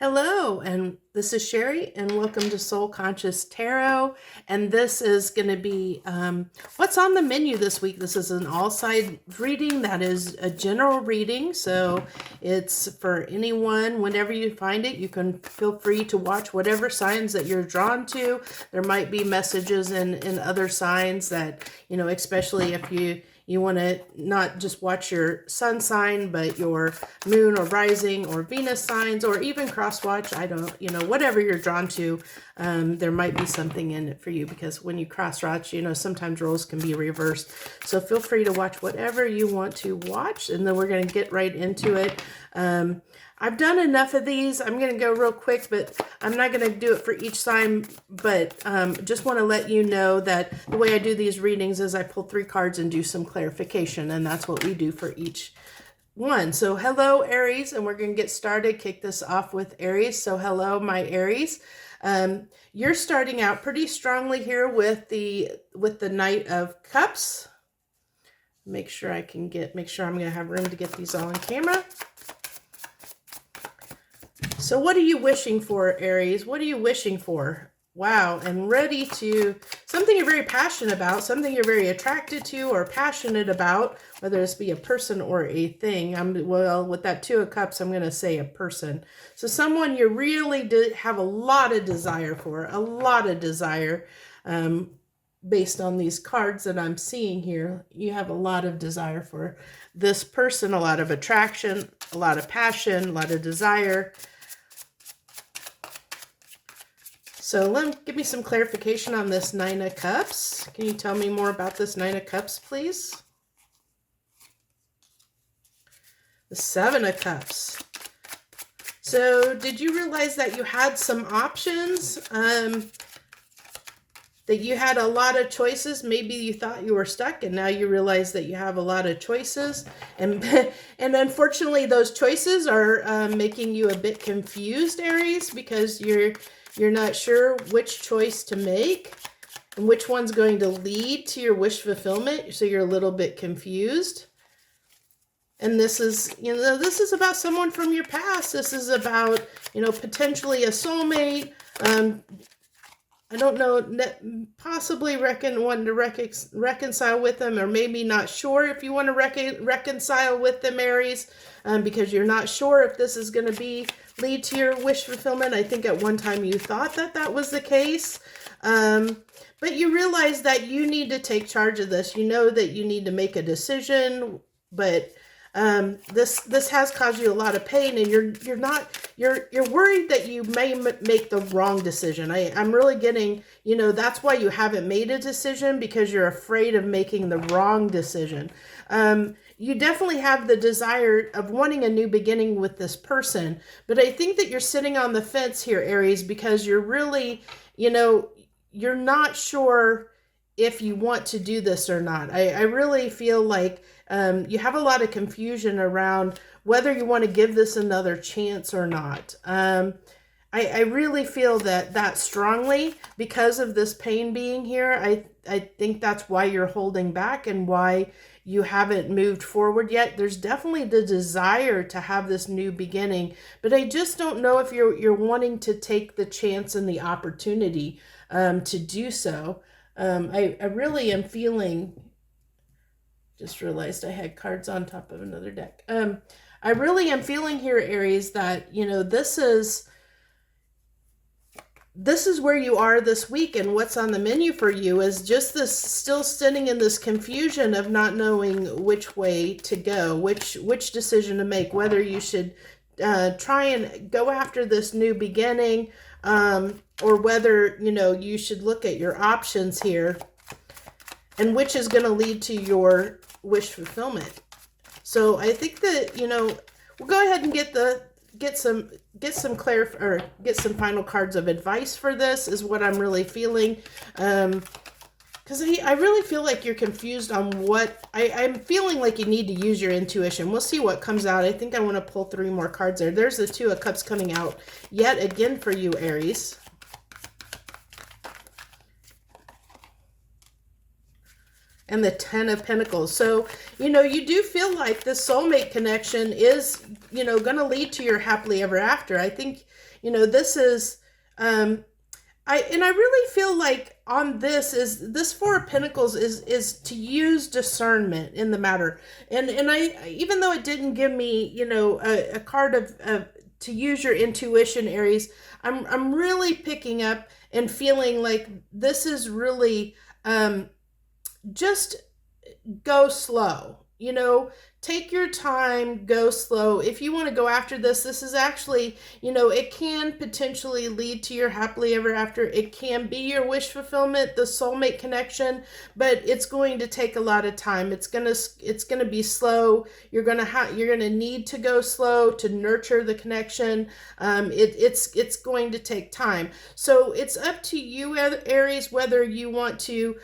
Hello, and this is Sherry, and welcome to Soul Conscious Tarot. And this is going to be what's on the menu this week. This is an all-side reading that is a general reading, so it's for anyone. Whenever you find it, you can feel free to watch whatever signs that you're drawn to. There might be messages in other signs that, especially if you want to not just watch your sun sign, but your moon or rising or Venus signs, or even cross watch. Whatever you're drawn to, there might be something in it for you, because when you cross watch, sometimes roles can be reversed. So feel free to watch whatever you want to watch, and then we're going to get right into it. I've done enough of these. I'm going to go real quick, but I'm not going to do it for each sign. But just want to let you know that the way I do these readings is I pull 3 cards and do some clarification, and that's what we do for each one. So hello, Aries, and we're going to get started. Kick this off with Aries. So hello, my Aries. You're starting out pretty strongly here with the Knight of Cups. Make sure I'm going to have room to get these all on camera. So what are you wishing for, Aries? What are you wishing for? Wow, and ready to, something you're very passionate about, something you're very attracted to or passionate about, whether this be a person or a thing. With that 2 of Cups, I'm going to say a person. So someone you really have a lot of desire for, based on these cards that I'm seeing here. You have a lot of desire for this person, a lot of attraction, a lot of passion, a lot of desire. So give me some clarification on this 9 of Cups. Can you tell me more about this 9 of Cups, please? The 7 of Cups. So did you realize that you had some options? That you had a lot of choices? Maybe you thought you were stuck, and now you realize that you have a lot of choices. And unfortunately, those choices are making you a bit confused, Aries, because you're not sure which choice to make and which one's going to lead to your wish fulfillment. So you're a little bit confused. And this is about someone from your past. This is about, potentially a soulmate. I don't know, possibly wanting to reconcile with them, or maybe not sure if you want to reconcile with them, Aries, because you're not sure if this is going to lead to your wish fulfillment. I think at one time you thought that was the case, but you realize that you need to take charge of this. You know that you need to make a decision, but this has caused you a lot of pain, and you're worried that you may make the wrong decision. I'm really getting, that's why you haven't made a decision, because you're afraid of making the wrong decision. You definitely have the desire of wanting a new beginning with this person, but I think that you're sitting on the fence here, Aries, because you're really, you're not sure if you want to do this or not. I really feel like you have a lot of confusion around whether you want to give this another chance or not. I really feel that strongly because of this pain being here. I think that's why you're holding back and why you haven't moved forward yet. There's definitely the desire to have this new beginning, but I just don't know if you're wanting to take the chance and the opportunity to do so. I really am feeling, just realized I had cards on top of another deck. I really am feeling here, Aries, that, this is where you are this week, and what's on the menu for you is just this, still sitting in this confusion of not knowing which way to go, which decision to make, whether you should try and go after this new beginning, or whether, you should look at your options here and which is going to lead to your wish fulfillment. So I think that, we'll go ahead and get some final cards of advice for this, is what I'm really feeling. Because I really feel like you're confused on what, I'm feeling like you need to use your intuition. We'll see what comes out. I think I want to pull 3 more cards there. There's the 2 of Cups coming out yet again for you, Aries. And the 10 of Pentacles. So, you do feel like the soulmate connection is you know, going to lead to your happily ever after. I think, you know, this is, I really feel like on this Four of Pentacles is to use discernment in the matter. And I, even though it didn't give me, you know, a card of to use your intuition, Aries, I'm really picking up and feeling like this is really just go slow. You know, take your time, go slow. If you want to go after this, this is actually, you know, it can potentially lead to your happily ever after. It can be your wish fulfillment, the soulmate connection, but it's going to take a lot of time. It's gonna be slow. You're gonna need to go slow to nurture the connection. It's going to take time. So it's up to you, Aries, whether you want to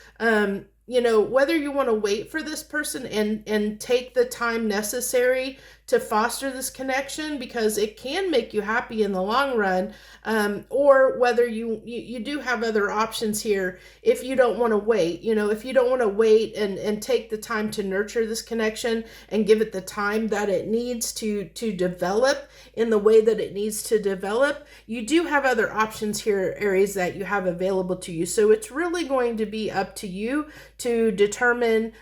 you know, whether you want to wait for this person and take the time necessary to foster this connection, because it can make you happy in the long run, or whether you do have other options here if you don't want to wait. You know, if you don't want to wait and take the time to nurture this connection and give it the time that it needs to develop in the way that it needs to develop, you do have other options here, Aries, that you have available to you. So it's really going to be up to you to determine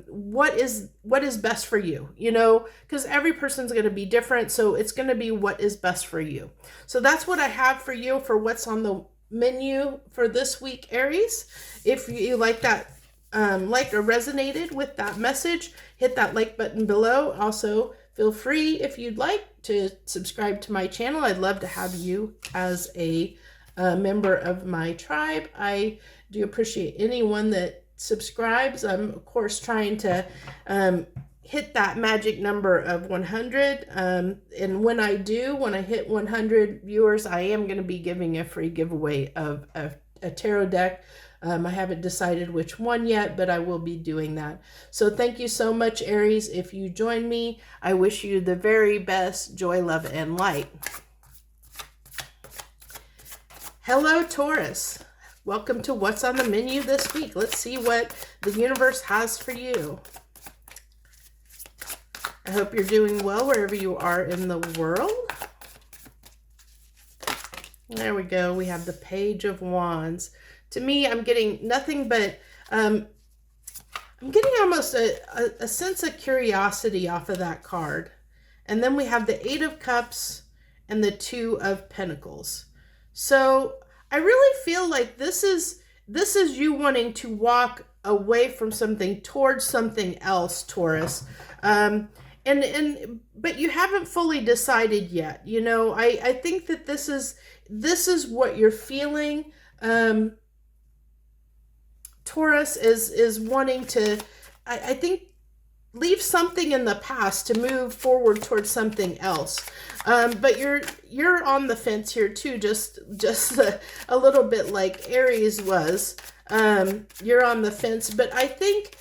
what is best for you, you know, because every person's going to be different. So it's going to be what is best for you. So that's what I have for you for what's on the menu for this week, Aries. If you like that, liked or resonated with that message, hit that like button below. Also, feel free, if you'd like, to subscribe to my channel. I'd love to have you as a member of my tribe. I do appreciate anyone that subscribes. I'm of course trying to hit that magic number of 100, and when I hit 100 viewers, I am going to be giving a free giveaway of a tarot deck. I haven't decided which one yet, but I will be doing that. So thank you so much, Aries. If you join me, I wish you the very best joy, love, and light. Hello, Taurus. Welcome to what's on the menu this week. Let's see what the universe has for you. I hope you're doing well wherever you are in the world. There we go. We have the Page of Wands. To me, I'm getting nothing but, I'm getting almost a sense of curiosity off of that card. And then we have the Eight of Cups and the Two of Pentacles. So I really feel like this is you wanting to walk away from something towards something else, Taurus. But you haven't fully decided yet. You know, I think that this is what you're feeling. Taurus is wanting to, I think, leave something in the past to move forward towards something else. But you're on the fence here too, just a little bit like Aries was. You're on the fence, but I think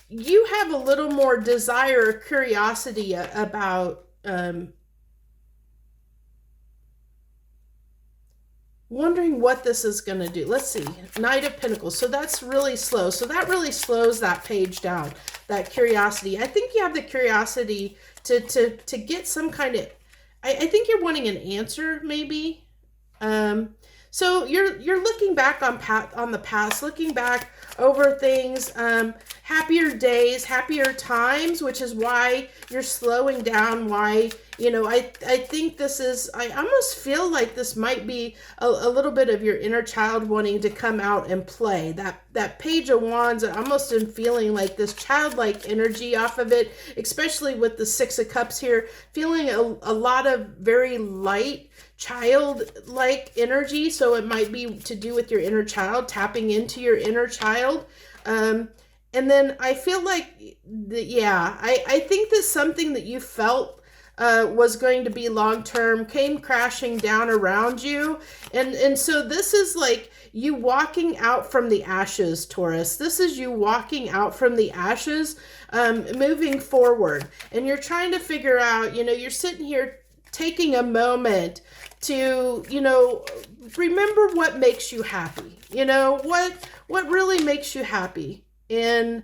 you have a little more desire or curiosity about wondering what this is going to do. Let's see. Knight of Pentacles. So that's really slow. So that really slows that page down, that curiosity. I think you have the curiosity to get some kind of, I think you're wanting an answer, maybe. So you're looking back on the past, looking back over things, happier days, happier times, which is why you're slowing down, why, you know, I think this is, I almost feel like this might be a little bit of your inner child wanting to come out and play. That Page of Wands, I almost am feeling like this childlike energy off of it, especially with the Six of Cups here, feeling a lot of very light, childlike energy. So it might be to do with your inner child, tapping into your inner child. And then I feel like, I think that something that you felt was going to be long-term came crashing down around you. And so this is like you walking out from the ashes, Taurus. This is you walking out from the ashes, moving forward. And you're trying to figure out, you know, you're sitting here taking a moment to, you know, remember what makes you happy. You know, what really makes you happy. And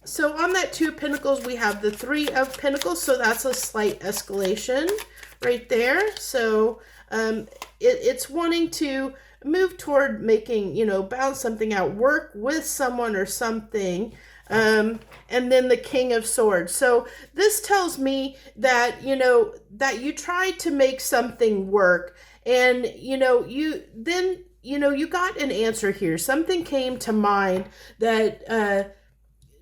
So on that Two of Pentacles, we have the Three of Pentacles. So that's a slight escalation right there. So it's wanting to move toward making, balance something out, work with someone or something. And then the King of Swords. So this tells me that, that you tried to make something work, and, you got an answer here. Something came to mind that,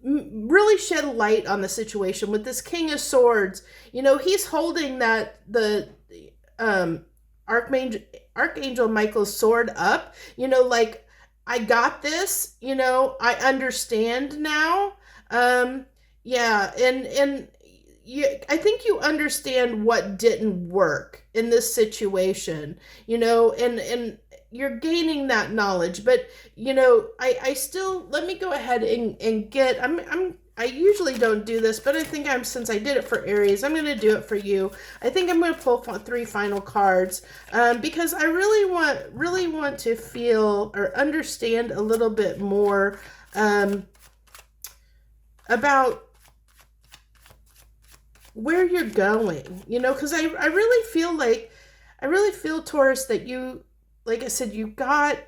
really shed light on the situation with this King of Swords. He's holding the Archangel Michael's sword up, like, I got this, I understand now. Yeah. And I think you understand what didn't work in this situation, and you're gaining that knowledge. But, I still, let me go ahead and get, I usually don't do this, but I think since I did it for Aries, I'm going to do it for you. I think I'm going to pull 3 final cards, because I really want to feel or understand a little bit more, about where you're going, because I really feel, Taurus, that you, like I said, you got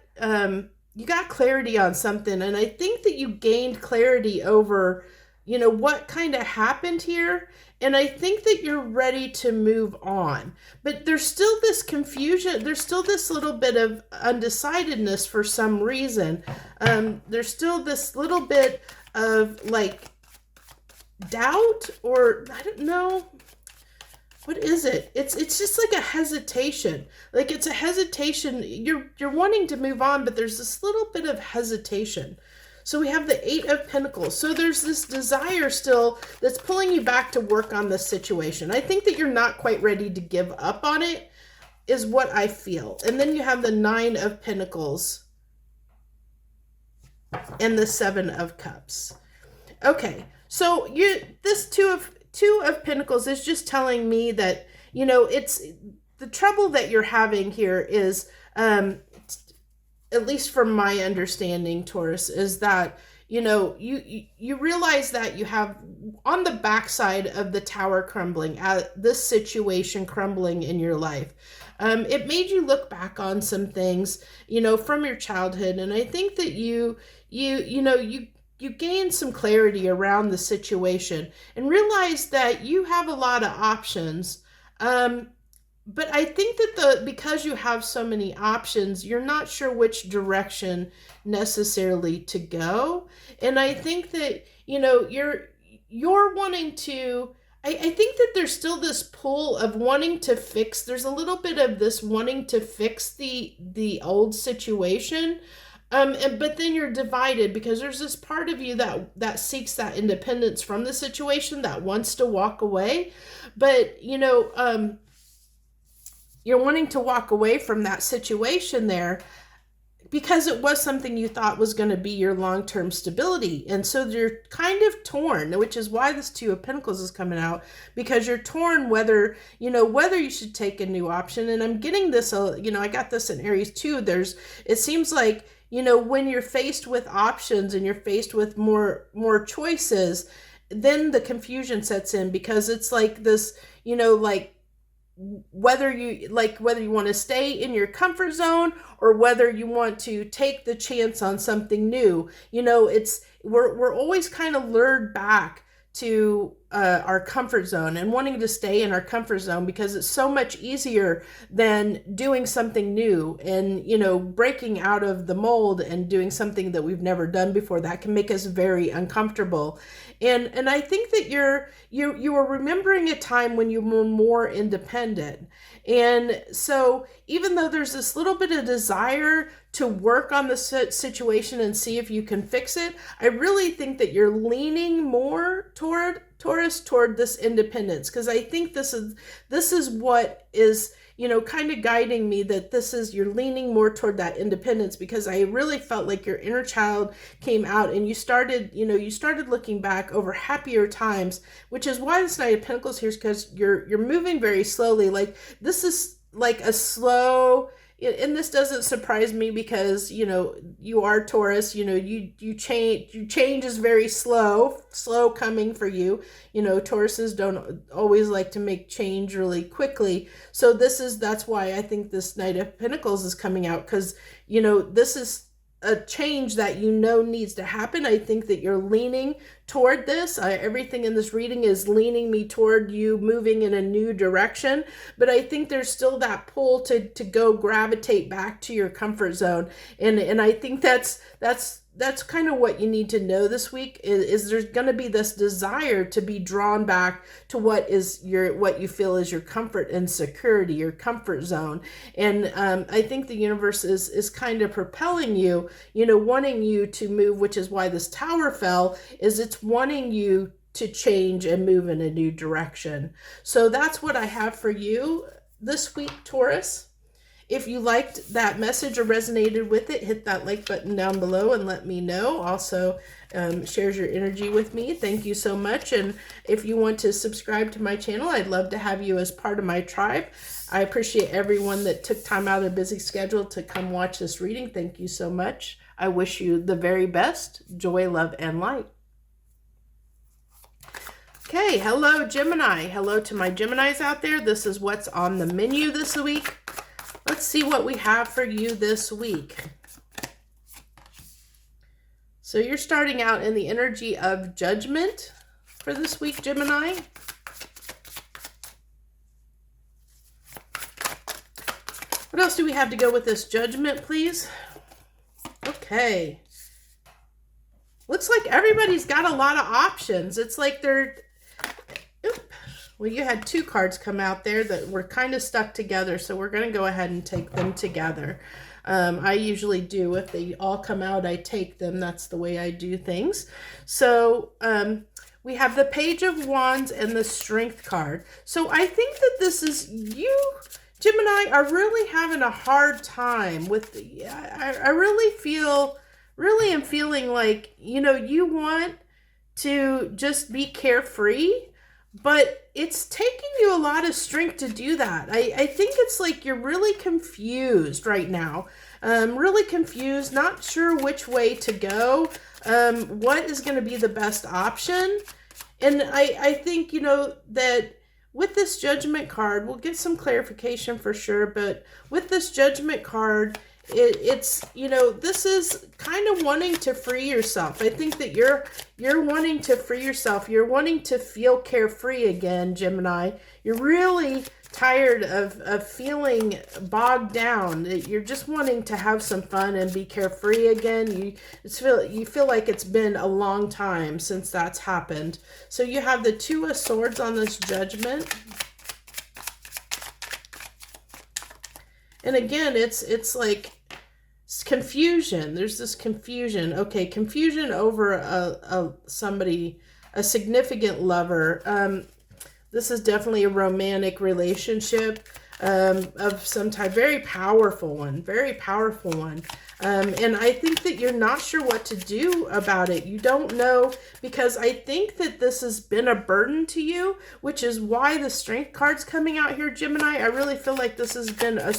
clarity on something. And I think that you gained clarity over, what kind of happened here. And I think that you're ready to move on. But there's still this confusion. There's still this little bit of undecidedness for some reason. There's still this little bit of, like, doubt, or I don't know. What is it? It's just like a hesitation. Like, it's a hesitation. You're wanting to move on, but there's this little bit of hesitation. So we have the 8 of Pentacles. So there's this desire still that's pulling you back to work on this situation. I think that you're not quite ready to give up on it, is what I feel. And then you have the 9 of Pentacles and the 7 of Cups. Okay, so this two of Pentacles is just telling me that, it's the trouble that you're having here is, at least from my understanding, Taurus, is that, you realize that you have on the backside of the tower crumbling, this situation crumbling in your life. It made you look back on some things, from your childhood. And I think that you gain some clarity around the situation and realize that you have a lot of options. But I think that because you have so many options, you're not sure which direction necessarily to go. And I think that, you're wanting to, I think that there's still this pull of wanting to fix. There's a little bit of this wanting to fix the old situation. But then you're divided because there's this part of you that seeks that independence from the situation, that wants to walk away. But, you're wanting to walk away from that situation there because it was something you thought was going to be your long-term stability. And so you're kind of torn, which is why this 2 of Pentacles is coming out, because you're torn whether you should take a new option. And I'm getting this, I got this in Aries too. It seems like, when you're faced with options and you're faced with more choices, then the confusion sets in, because it's like this, like, whether you want to stay in your comfort zone or whether you want to take the chance on something new. We're always kind of lured back to our comfort zone and wanting to stay in our comfort zone because it's so much easier than doing something new and, breaking out of the mold and doing something that we've never done before. That can make us very uncomfortable. And I think that you were remembering a time when you were more independent. And so even though there's this little bit of desire to work on the situation and see if you can fix it, I really think that you're leaning more toward this independence, because I think this is what is kind of guiding me, that you're leaning more toward that independence, because I really felt like your inner child came out and you started looking back over happier times, which is why this Knight of Pentacles here is because you're moving very slowly. Like, this is like a slow and this doesn't surprise me because, you know, you are Taurus, you know, you change is very slow coming for you. You know, Tauruses don't always like to make change really quickly. So that's why I think this Knight of Pentacles is coming out, because, you know, this is a change that you know needs to happen. I think that you're leaning toward this. Everything in this reading is leaning me toward you moving in a new direction, but I think there's still that pull to go gravitate back to your comfort zone, and I think that's kind of what you need to know this week is there's going to be this desire to be drawn back to what you feel is your comfort and security, your comfort zone. And I think the universe is kind of propelling you, you know, wanting you to move, which is why this Tower fell, is it's wanting you to change and move in a new direction. So that's what I have for you this week, Taurus. If you liked that message or resonated with it, hit that like button down below and let me know. Also, shares your energy with me. Thank you so much. And if you want to subscribe to my channel, I'd love to have you as part of my tribe. I appreciate everyone that took time out of their busy schedule to come watch this reading. Thank you so much. I wish you the very best. Joy, love, and light. Okay, hello Gemini. Hello to my Geminis out there. This is what's on the menu this week. Let's see what we have for you this week. So you're starting out in the energy of judgment for this week, Gemini. What else do we have to go with this judgment, please? Okay. Looks like everybody's got a lot of options. It's like they're... Well, you had two cards come out there that were kind of stuck together, so we're going to go ahead and take them together. I usually do. If they all come out, I take them. That's the way I do things. So we have the Page of Wands and the Strength card. So I think that this is you, Gemini, are really having a hard time with the... I really am feeling like, you know, you want to just be carefree, but it's taking you a lot of strength to do that. I think it's like you're really confused right now. Really confused, not sure which way to go. What is going to be the best option? And I think, you know, that with this Judgment card, we'll get some clarification for sure, but with this Judgment card, it's, you know, this is kind of wanting to free yourself. I think that you're wanting to free yourself. You're wanting to feel carefree again, Gemini. You're really tired of feeling bogged down. You're just wanting to have some fun and be carefree again. You feel like it's been a long time since that's happened. So you have the Two of Swords on this Judgment. And again, it's like confusion. There's this confusion. Okay, confusion over a significant lover. This is definitely a romantic relationship of some type. Very powerful one. Very powerful one. And I think that you're not sure what to do about it. You don't know, because I think that this has been a burden to you, which is why the Strength card's coming out here, Gemini. I really feel like this has been a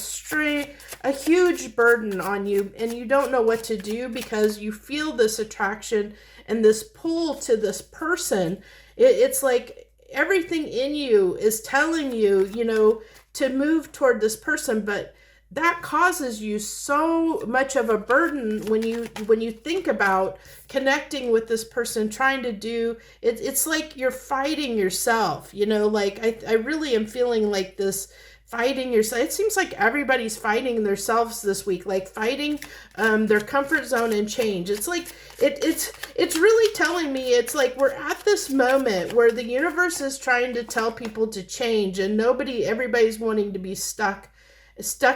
huge burden on you, and you don't know what to do because you feel this attraction and this pull to this person. It's like everything in you is telling you, you know, to move toward this person, but that causes you so much of a burden when you think about connecting with this person, trying to do it. It's like you're fighting yourself, you know, like I really am feeling like this fighting yourself. It seems like everybody's fighting themselves this week, like fighting their comfort zone and change. It's like it's really telling me, it's like we're at this moment where the universe is trying to tell people to change, and everybody's wanting to be stuck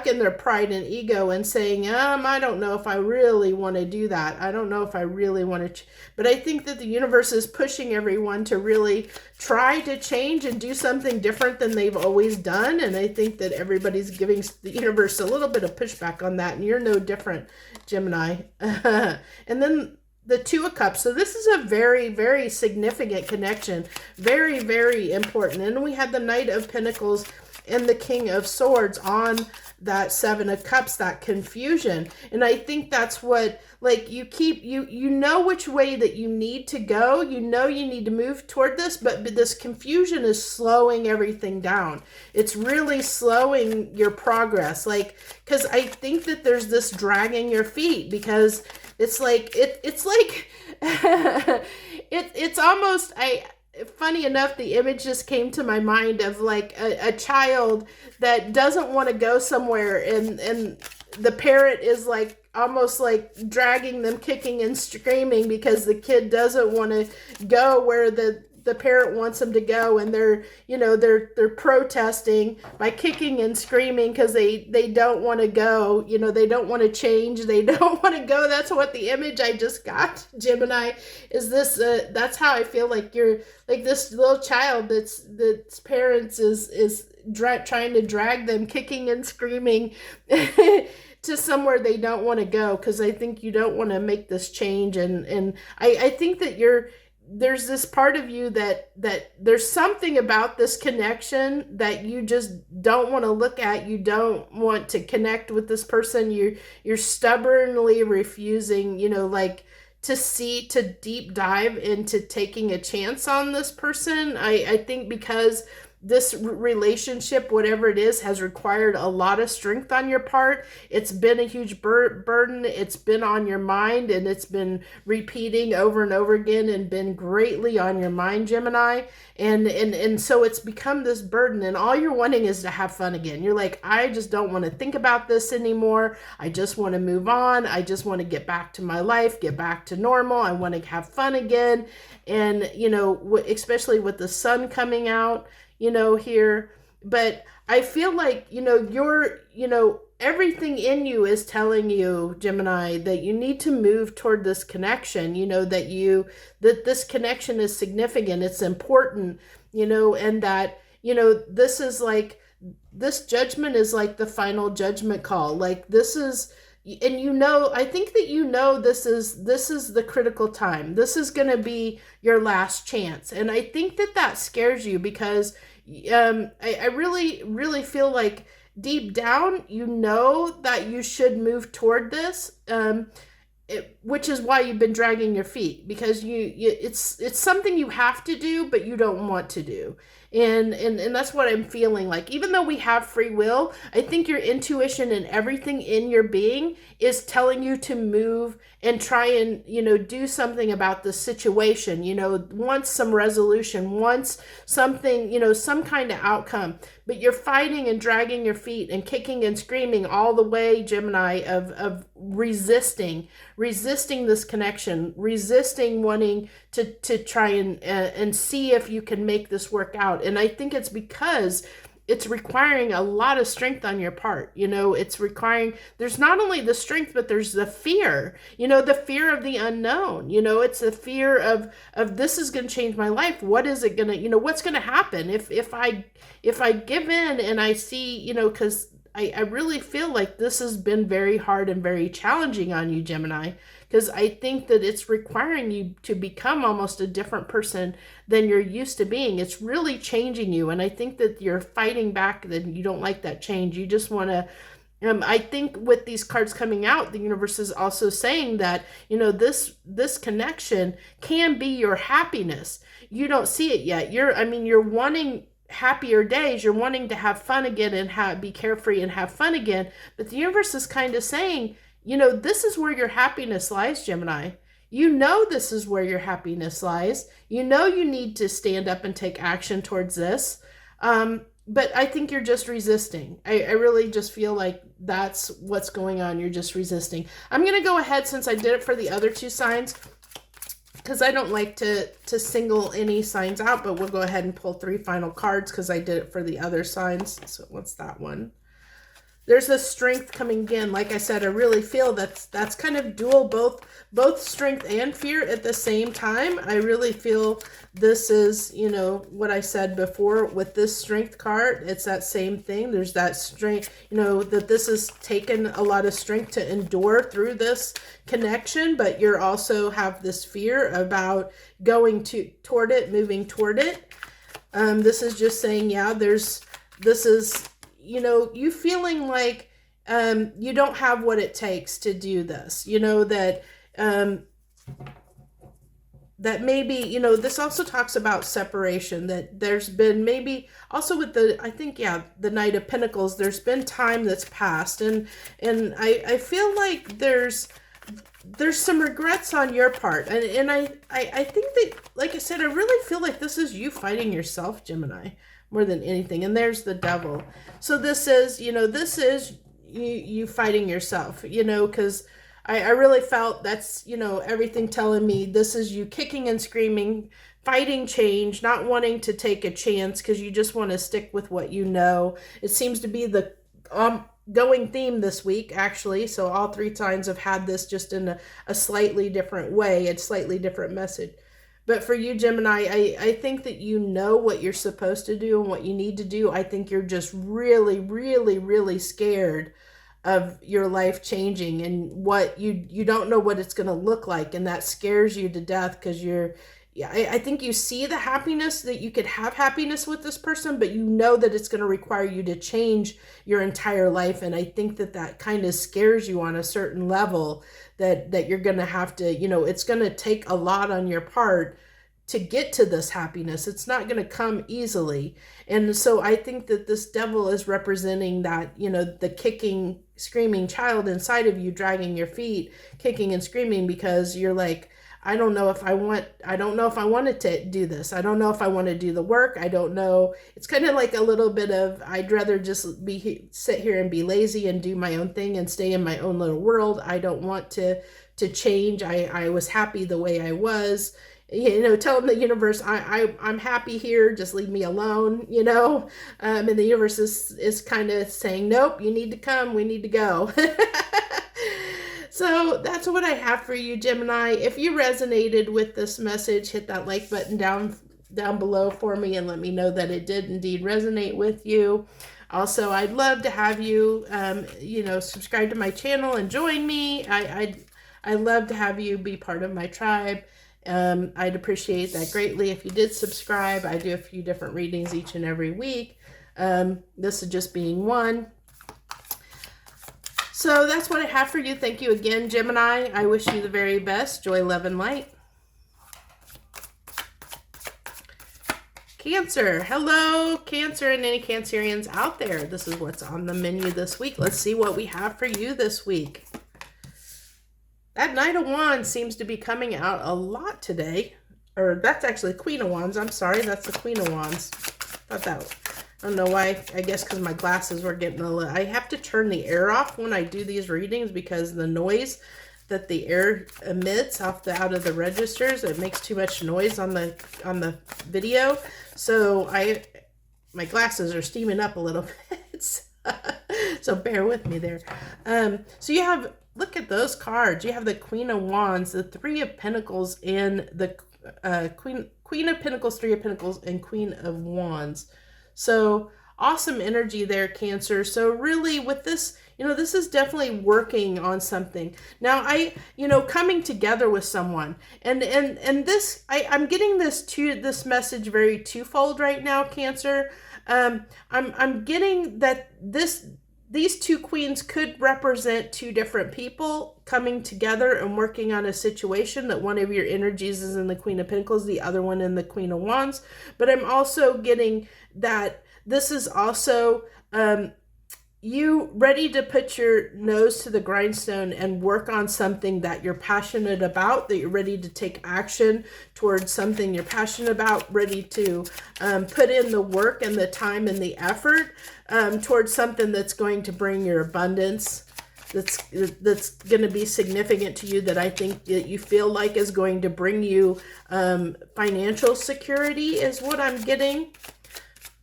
in their pride and ego and saying, I don't know if I really want to do that. I don't know if I really want to. But I think that the universe is pushing everyone to really try to change and do something different than they've always done. And I think that everybody's giving the universe a little bit of pushback on that. And you're no different, Gemini. And then the Two of Cups. So this is a very, very significant connection. Very, very important. And we had the Knight of Pentacles and the King of Swords on that Seven of Cups, that confusion. And I think that's what, like, you know which way that you need to go. You know you need to move toward this, but this confusion is slowing everything down. It's really slowing your progress. Like, because I think that there's this dragging your feet, because it's like, it's like, it's almost, funny enough, the image just came to my mind of like a child that doesn't want to go somewhere, and the parent is like almost like dragging them, kicking and screaming, because the kid doesn't want to go where the parent wants them to go, and they're, you know, they're protesting by kicking and screaming because they don't want to go, you know, they don't want to change, they don't want to go. That's what the image I just got, Gemini, is this. That's how I feel like you're like this little child that's parents is trying to drag them, kicking and screaming to somewhere they don't want to go, because I think you don't want to make this change, and I think that there's this part of you that there's something about this connection that you just don't want to look at. You don't want to connect with this person. You're stubbornly refusing, you know, like to deep dive into taking a chance on this person. I think because this relationship, whatever it is, has required a lot of strength on your part. It's been a huge burden. It's been on your mind, and it's been repeating over and over again, and been greatly on your mind, Gemini. And so it's become this burden, and all you're wanting is to have fun again. You're like, I just don't want to think about this anymore. I just want to move on. I just want to get back to my life, get back to normal. I want to have fun again. And, you know, especially with the sun coming out, you know, here. But I feel like, you know, everything in you is telling you, Gemini, that you need to move toward this connection, you know, that this connection is significant, it's important, you know, and that, you know, this judgment is like the final judgment call. Like, this is, and you know, I think that you know this is the critical time. This is going to be your last chance. And I think that scares you, because I really, really feel like deep down, you know that you should move toward this, which is why you've been dragging your feet, because it's something you have to do, but you don't want to do. And that's what I'm feeling like. Even though we have free will, I think your intuition and everything in your being is telling you to move and try and, you know, do something about the situation, you know, want some resolution, wants something, you know, some kind of outcome. But you're fighting and dragging your feet and kicking and screaming all the way, Gemini, of resisting this connection, resisting wanting to try and see if you can make this work out. And I think it's because it's requiring a lot of strength on your part. You know, it's requiring, there's not only the strength, but there's the fear, you know, the fear of the unknown. You know, it's the fear of this is going to change my life. What is it going to, you know, what's going to happen if I give in and I see, you know, because I really feel like this has been very hard and very challenging on you, Gemini, because I think that it's requiring you to become almost a different person than you're used to being. It's really changing you. And I think that you're fighting back, that you don't like that change. You just want to, I think with these cards coming out, the universe is also saying that, you know, this connection can be your happiness. You don't see it yet. You're wanting happier days. You're wanting to have fun again and be carefree and have fun again. But the universe is kind of saying, you know, this is where your happiness lies, Gemini. You know this is where your happiness lies. You know you need to stand up and take action towards this. But I think you're just resisting. I really just feel like that's what's going on. You're just resisting. I'm going to go ahead, since I did it for the other two signs, because I don't like to single any signs out, but we'll go ahead and pull 3 final cards because I did it for the other signs. So what's that one? There's this strength coming in. Like I said, I really feel that's kind of dual, both strength and fear at the same time. I really feel this is, you know, what I said before with this strength card. It's that same thing. There's that strength, you know, that this has taken a lot of strength to endure through this connection, but you're also have this fear about going toward it, moving toward it. This is just saying, yeah, this is, you know, you feeling like you don't have what it takes to do this. You know, that that maybe, you know, this also talks about separation, that there's been maybe also with the, I think, yeah, the Knight of Pentacles, there's been time that's passed. And I feel like there's some regrets on your part. And I think that, like I said, I really feel like this is you fighting yourself, Gemini, more than anything. And there's the Devil. So this is, you know, this is you fighting yourself, you know, because I really felt that's, you know, everything telling me this is you kicking and screaming, fighting change, not wanting to take a chance because you just want to stick with what you know. It seems to be the going theme this week, actually. So all 3 signs have had this, just in a slightly different way, a slightly different message. But for you, Gemini, I think that you know what you're supposed to do and what you need to do. I think you're just really, really, really scared of your life changing, and what you don't know what it's going to look like, and that scares you to death because I think you see the happiness, that you could have happiness with this person, but you know that it's going to require you to change your entire life. And I think that kind of scares you on a certain level, that you're going to have to, you know, it's going to take a lot on your part to get to this happiness. It's not going to come easily. And so I think that this Devil is representing that, you know, the kicking, screaming child inside of you, dragging your feet, kicking and screaming because you're like, I don't know if I wanted to do this. I don't know if I want to do the work. I don't know. It's kind of like a little bit of, I'd rather just sit here and be lazy and do my own thing and stay in my own little world. I don't want to change. I was happy the way I was. You know, telling the universe, I'm happy here, just leave me alone, you know. And the universe is kind of saying, nope, you need to come, we need to go. So that's what I have for you, Gemini. If you resonated with this message, hit that like button down below for me and let me know that it did indeed resonate with you. Also, I'd love to have you, you know, subscribe to my channel and join me. I'd love to have you be part of my tribe. I'd appreciate that greatly if you did subscribe. I do a few different readings each and every week. This is just being one. So that's what I have for you. Thank you again, Gemini. I wish you the very best. Joy, love, and light. Cancer. Hello, Cancer, and any Cancerians out there. This is what's on the menu this week. Let's see what we have for you this week. That Knight of Wands seems to be coming out a lot today. Or that's actually Queen of Wands. I'm sorry, that's the Queen of Wands. I don't know why. I guess because my glasses were getting a little... I have to turn the air off when I do these readings because the noise that the air emits out of the registers, it makes too much noise on the video. So my glasses are steaming up a little bit. So bear with me there. So you have... Look at those cards. You have the Queen of Wands, the 3 of Pentacles, and the Queen of Pentacles, 3 of Pentacles, and Queen of Wands. So awesome energy there, Cancer. So really with this, you know, this is definitely working on something. Now coming together with someone, and this, I'm getting this message very twofold right now, Cancer. I'm getting that these 2 queens could represent 2 different people coming together and working on a situation, that one of your energies is in the Queen of Pentacles, the other one in the Queen of Wands. But I'm also getting that this is also you ready to put your nose to the grindstone and work on something that you're passionate about, that you're ready to take action towards something you're passionate about, ready to put in the work and the time and the effort towards something that's going to bring your abundance, that's going to be significant to you, that I think that you feel like is going to bring you financial security is what I'm getting.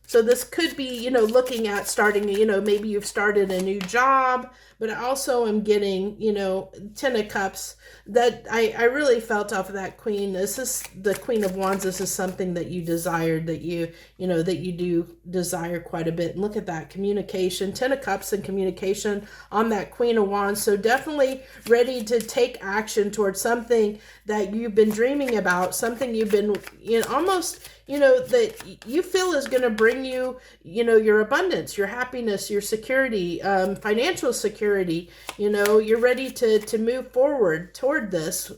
So this could be, you know, looking at starting, you know, maybe you've started a new job, but I also am getting, you know, 10 of Cups, that I really felt off of that Queen. This is the Queen of Wands. This is something that you desired, that you do desire quite a bit. And look at that communication, 10 of Cups and communication on that Queen of Wands. So definitely ready to take action towards something that you've been dreaming about, something you've been, you know, almost, that you feel is going to bring you, your abundance, your happiness, your security, financial security. You're ready to move forward toward this.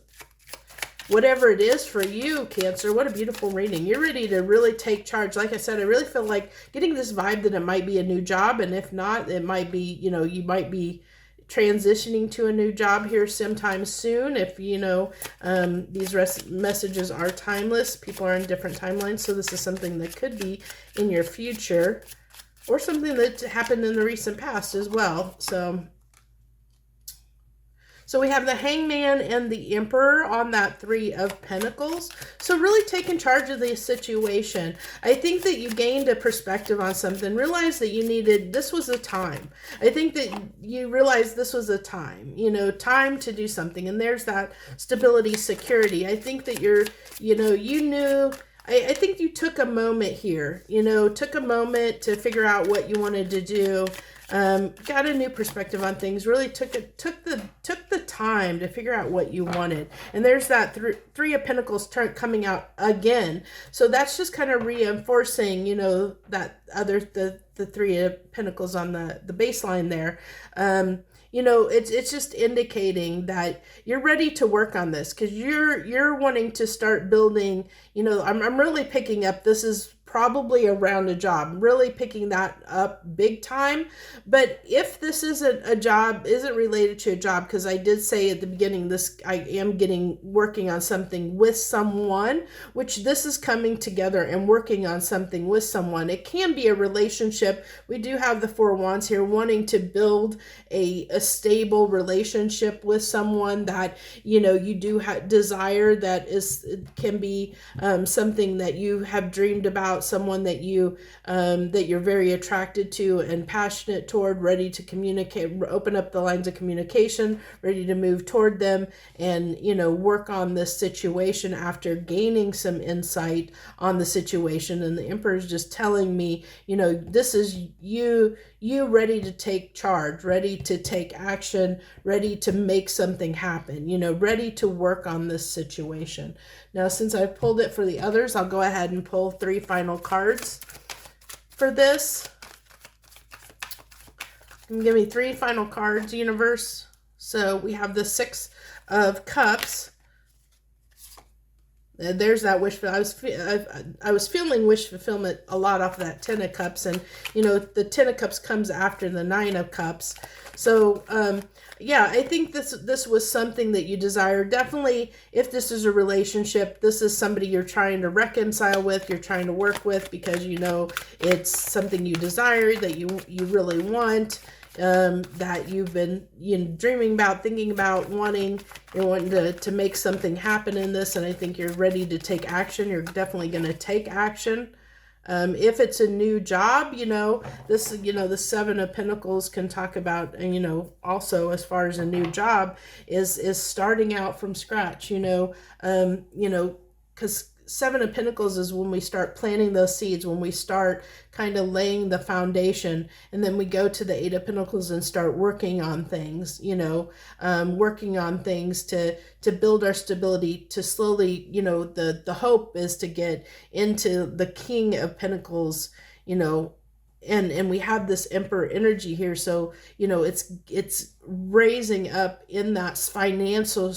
Whatever it is for you, Cancer, what a beautiful reading. You're ready to really take charge. Like I said, I really feel like getting this vibe that it might be a new job. And if not, it might be, you might be transitioning to a new job here sometime soon. If, these messages are timeless. People are in different timelines. So this is something that could be in your future or something that happened in the recent past as well. So we have the Hangman and the Emperor on that Three of Pentacles. So really taking charge of the situation. I think that you gained a perspective on something. Realized that this was a time. I think that you realized this was a time, time to do something. And there's that stability, security. I think that you knew. I think you took a moment here, took a moment to figure out what you wanted to do. Got a new perspective on things, really took the time to figure out what you wanted. And there's that Three of Pentacles coming out again. So that's just kind of reinforcing, that the Three of Pentacles on the baseline there. It's just indicating that you're ready to work on this because you're wanting to start building, I'm really picking up, this is probably around a job, really picking that up big time. But if this isn't related to a job, because I did say at the beginning, I am working on something with someone, which this is coming together and working on something with someone. It can be a relationship. We do have the Four of Wands here, wanting to build a stable relationship with someone that, you do desire, that can be something that you have dreamed about, someone that you're very attracted to and passionate toward, ready to communicate, open up the lines of communication, ready to move toward them and, work on this situation after gaining some insight on the situation. And the Emperor is just telling me, this is you ready to take charge, ready to take action, ready to make something happen, ready to work on this situation. Now, since I pulled it for the others, I'll go ahead and pull 3 final cards for this. Give me 3 final cards, universe. So we have the Six of Cups. There's that wish. I was feeling wish fulfillment a lot off of that Ten of Cups, and the Ten of Cups comes after the Nine of Cups. So yeah, I think this was something that you desire. Definitely, if this is a relationship, this is somebody you're trying to reconcile with, you're trying to work with, because it's something you desire, that you really want. That you've been dreaming about, thinking about, wanting to make something happen in this, and I think you're ready to take action. You're definitely going to take action. If it's a new job, this, the Seven of Pentacles can talk about, also as far as a new job is starting out from scratch, because Seven of Pentacles is when we start planting those seeds, when we start kind of laying the foundation, and then we go to the Eight of Pentacles and start working on things, working on things to build our stability, to slowly, the hope is to get into the King of Pentacles, and we have this Emperor energy here. So, it's raising up in that financial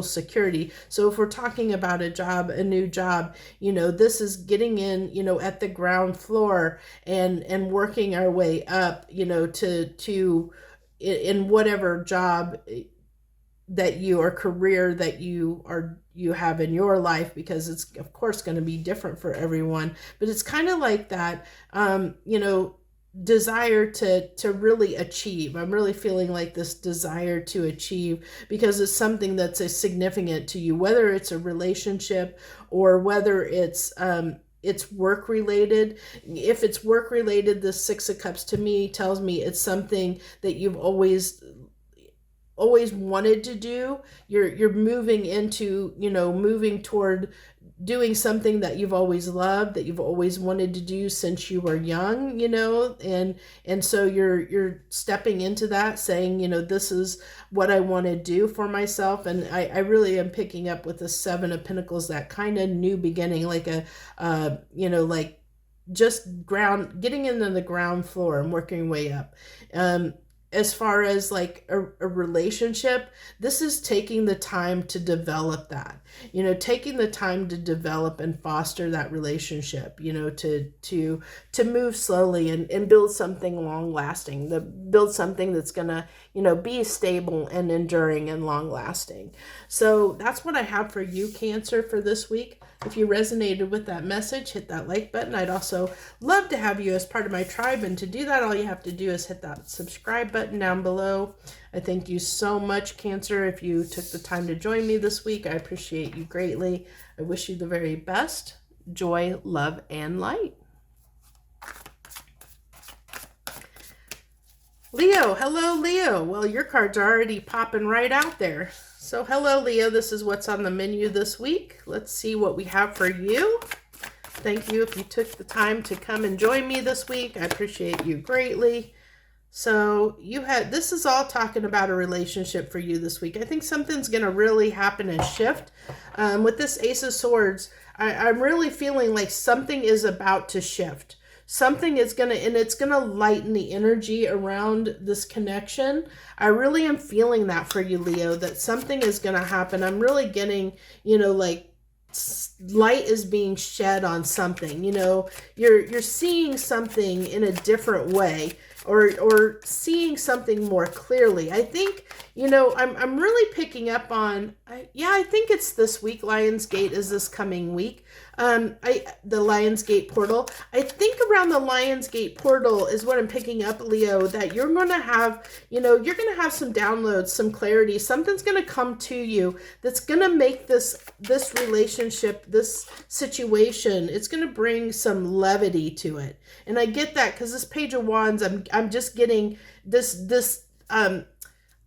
security. So if we're talking about a job, a new job, this is getting in, at the ground floor and working our way up, to in whatever job that you, or career that you have in your life, because it's of course going to be different for everyone. But it's kind of like that, desire to really achieve. I'm really feeling like this desire to achieve, because it's something that's significant to you, whether it's a relationship or whether it's work related. If it's work related, the Six of Cups to me tells me it's something that you've always wanted to do. You're moving into, moving toward doing something that you've always loved, that you've always wanted to do since you were young, and so you're stepping into that, saying, this is what I want to do for myself. And I really am picking up with the Seven of Pentacles, that kind of new beginning, like like just getting into the ground floor and working your way up. As far as like a relationship, this is taking the time to develop that, taking the time to develop and foster that relationship, to move slowly and build something long lasting, build something that's gonna, be stable and enduring and long lasting. So that's what I have for you, Cancer, for this week. If you resonated with that message, hit that like button. I'd also love to have you as part of my tribe. And to do that, all you have to do is hit that subscribe button down below. I thank you so much, Cancer, if you took the time to join me this week. I appreciate you greatly. I wish you the very best. Joy, love, and light. Leo, hello, Leo. Well, your cards are already popping right out there. So hello, Leo. This is what's on the menu this week. Let's see what we have for you. Thank you if you took the time to come and join me this week. I appreciate you greatly. So this is all talking about a relationship for you this week. I think something's going to really happen and shift. With this Ace of Swords, I'm really feeling like something is about to shift. Something is it's going to lighten the energy around this connection. I really am feeling that for you, Leo, that something is going to happen. I'm really getting, like light is being shed on something. You're seeing something in a different way, or seeing something more clearly. I think, I'm really picking up on, I think it's this week. Lionsgate is this coming week. The Lionsgate portal. I think around the Lionsgate portal is what I'm picking up, Leo, that you're going to have, you're going to have some downloads, some clarity. Something's going to come to you that's going to make this relationship, this situation, it's going to bring some levity to it. And I get that because this Page of Wands, I'm just getting this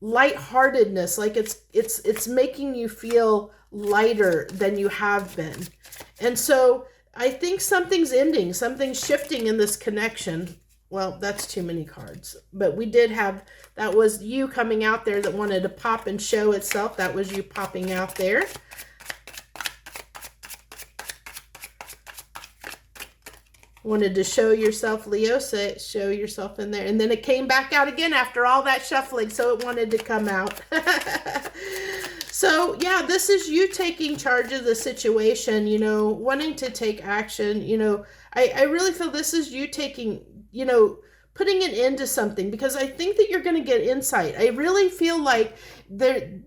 lightheartedness, like it's making you feel lighter than you have been. And so I think something's ending, something's shifting in this connection. Well, that's too many cards, but we did have, that was you coming out there that wanted to pop and show itself. That was you popping out there. Wanted to show yourself, Leo, so show yourself in there. And then it came back out again after all that shuffling, so it wanted to come out. So, yeah, this is you taking charge of the situation, wanting to take action. I really feel this is you taking, putting an end to something, because I think that you're going to get insight. I really feel like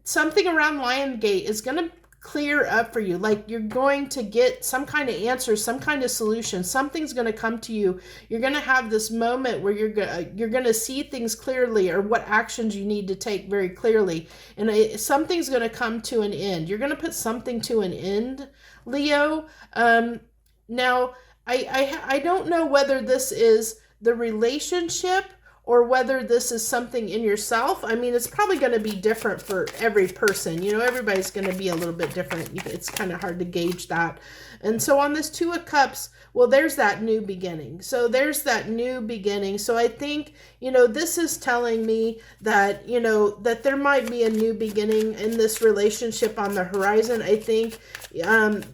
something around Lionsgate is going to clear up for you. Like you're going to get some kind of answer, some kind of solution. Something's going to come to you. You're going to have this moment where you're going to see things clearly, or what actions you need to take very clearly. And something's going to come to an end. You're going to put something to an end, Leo. Now, I don't know whether this is the relationship or whether this is something in yourself. I mean, it's probably going to be different for every person. Everybody's going to be a little bit different. It's kind of hard to gauge that. And so on this Two of Cups, well, there's that new beginning. So there's that new beginning. So I think, this is telling me that, that there might be a new beginning in this relationship on the horizon. I think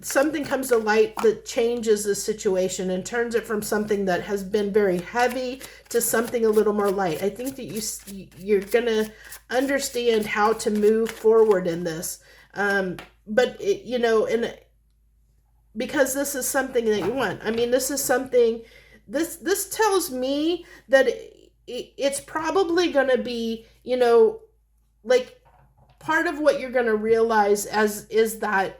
something comes to light that changes the situation and turns it from something that has been very heavy to something a little more light. I think that you're going to understand how to move forward in this. But, because this is something that you want. I mean, this is something, this tells me that it's probably going to be, like part of what you're going to realize is that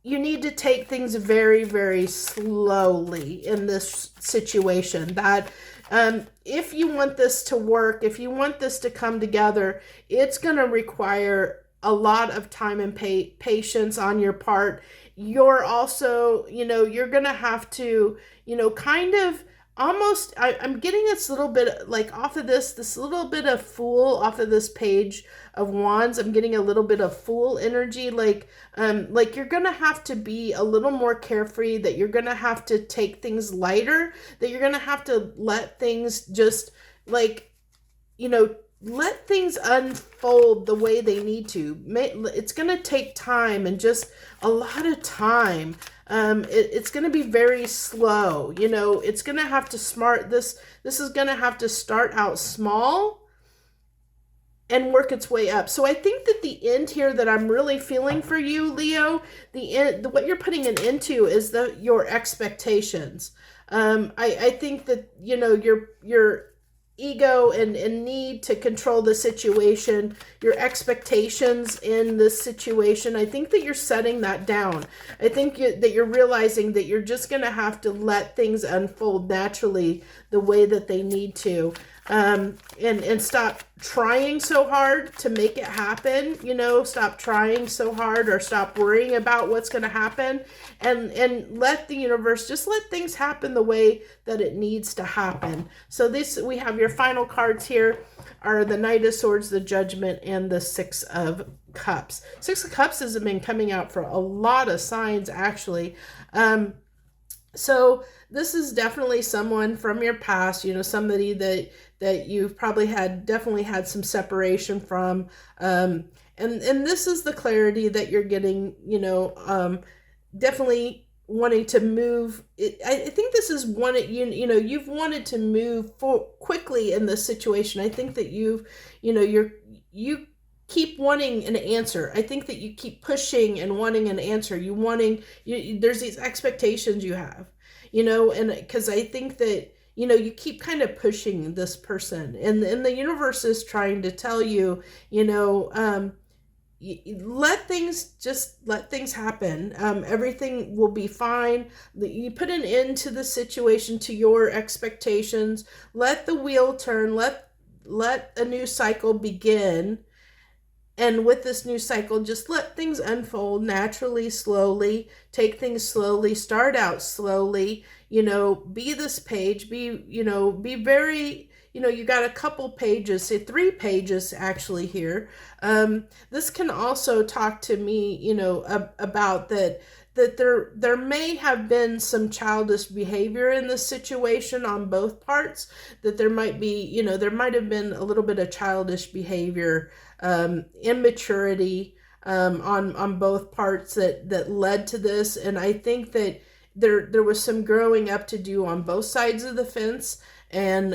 you need to take things very, very slowly in this situation. That if you want this to work, if you want this to come together, it's going to require a lot of time and patience on your part. You're also, you're going to have to, kind of almost, I'm getting this little bit, like off of this little bit of Fool off of this page of Wands. I'm getting a little bit of Fool energy, like you're gonna have to be a little more carefree, that you're gonna have to take things lighter, that you're gonna have to let things just, like, you know, let things unfold the way they need to. It's going to take time, and just a lot of time. It's going to be very slow. You know, it's going to have to this is going to have to start out small and work its way up. So I think that the end here that I'm really feeling for you, Leo, what you're putting an end to is your expectations. I think that, you know, your ego and need to control the situation, your expectations in this situation, I think that you're setting that down. I think that you're realizing that you're just going to have to let things unfold naturally the way that they need to. And stop trying so hard to make it happen, you know, stop trying so hard, or stop worrying about what's going to happen, and let the universe just let things happen the way that it needs to happen. So we have your final cards here are the Knight of Swords, the Judgment, and the Six of Cups. Six of Cups has been coming out for a lot of signs, actually. So this is definitely someone from your past, you know, somebody that you've probably definitely had some separation from. And this is the clarity that you're getting, you know, definitely wanting to move. I think this is you've wanted to move quickly in this situation. I think that you keep wanting an answer. I think that you keep pushing and wanting an answer. There's these expectations you have, you know, and because I think that, you know, you keep kind of pushing this person, and the universe is trying to tell you, you know, let things happen. Everything will be fine. You put an end to the situation, to your expectations. Let the wheel turn. Let a new cycle begin. And with this new cycle, just let things unfold naturally, slowly. Take things slowly. Start out slowly. You know, be this page. Be very, you know, you got a couple pages, say 3 pages actually here. This can also talk to me, you know, about that there may have been some childish behavior in this situation on both parts, that there might be, you know, there might have been a little bit of childish behavior, immaturity, on both parts that led to this. And I think that there was some growing up to do on both sides of the fence. And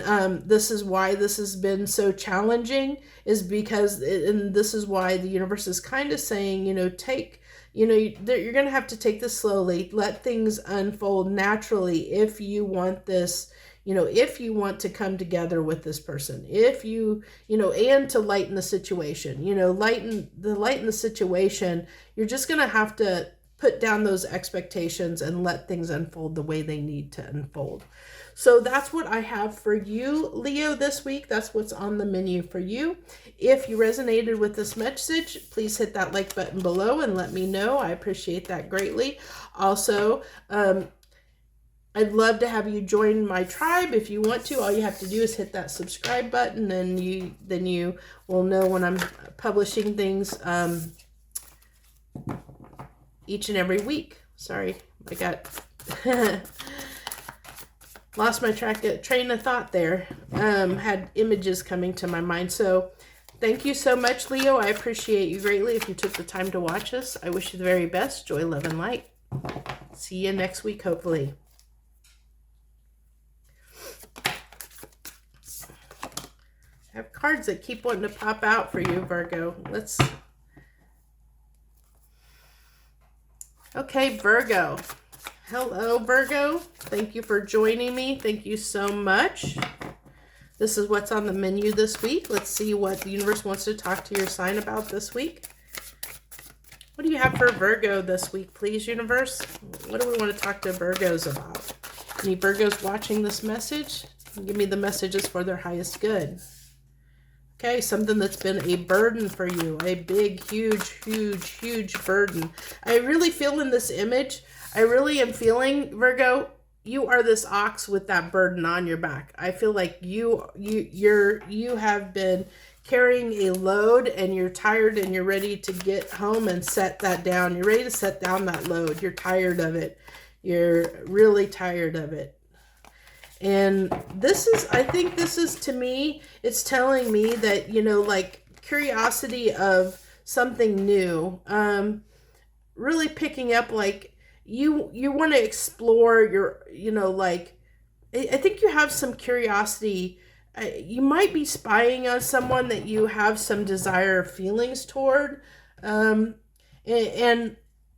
this is why this has been so challenging, is because, and this is why the universe is kind of saying, you know, you're going to have to take this slowly, let things unfold naturally if you want this, you know, if you want to come together with this person, if you know, and to lighten the situation, you know, lighten the situation, you're just going to have to put down those expectations and let things unfold the way they need to unfold. So that's what I have for you, Leo, this week. That's what's on the menu for you. If you resonated with this message, please hit that like button below and let me know. I appreciate that greatly. Also, I'd love to have you join my tribe if you want to. All you have to do is hit that subscribe button, and then you will know when I'm publishing things each and every week. Sorry, I got lost my train of thought there. Had images coming to my mind. So thank you so much, Leo. I appreciate you greatly if you took the time to watch us. I wish you the very best. Joy, love, and light. See you next week, hopefully. I have cards that keep wanting to pop out for you, Virgo. Okay, Virgo. Hello, Virgo. Thank you for joining me. Thank you so much. This is what's on the menu this week. Let's see what the universe wants to talk to your sign about this week. What do you have for Virgo this week, please, universe? What do we want to talk to Virgos about? Any Virgos watching this message? Give me the messages for their highest good. Okay, something that's been a burden for you. A big, huge burden. I really feel in this image, I really am feeling, Virgo, you are this ox with that burden on your back. I feel like you have been carrying a load, and you're tired, and you're ready to get home and set that down. You're ready to set down that load. You're tired of it. You're really tired of it. And this is, I think this is, to me, it's telling me that, you know, like curiosity of something new, really picking up, like, you want to explore your, you know, like, I think you have some curiosity. You might be spying on someone that you have some desire or feelings toward. And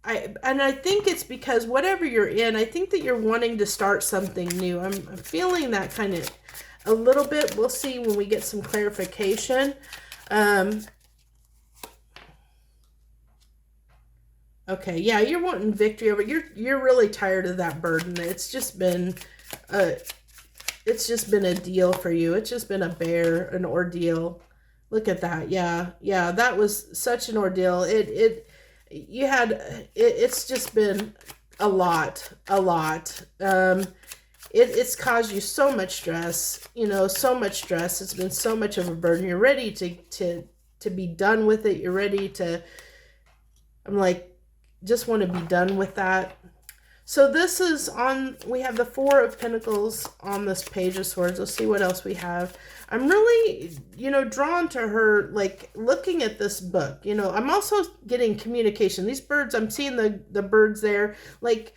I think it's because whatever you're in, I think that you're wanting to start something new. I'm feeling that kind of a little bit. We'll see when we get some clarification. Okay, yeah, you're wanting victory over. You're really tired of that burden. It's just been a deal for you. It's just been an ordeal. Look at that. Yeah, that was such an ordeal. It's just been a lot. It's caused you so much stress, you know, so much stress. It's been so much of a burden. You're ready to be done with it. You're ready to, I'm like, just want to be done with that. So this is on, we have the Four of Pentacles on this Page of Swords. Let's see what else we have. I'm really, you know, drawn to her, like, looking at this book. You know, I'm also getting communication. These birds, I'm seeing the birds there. Like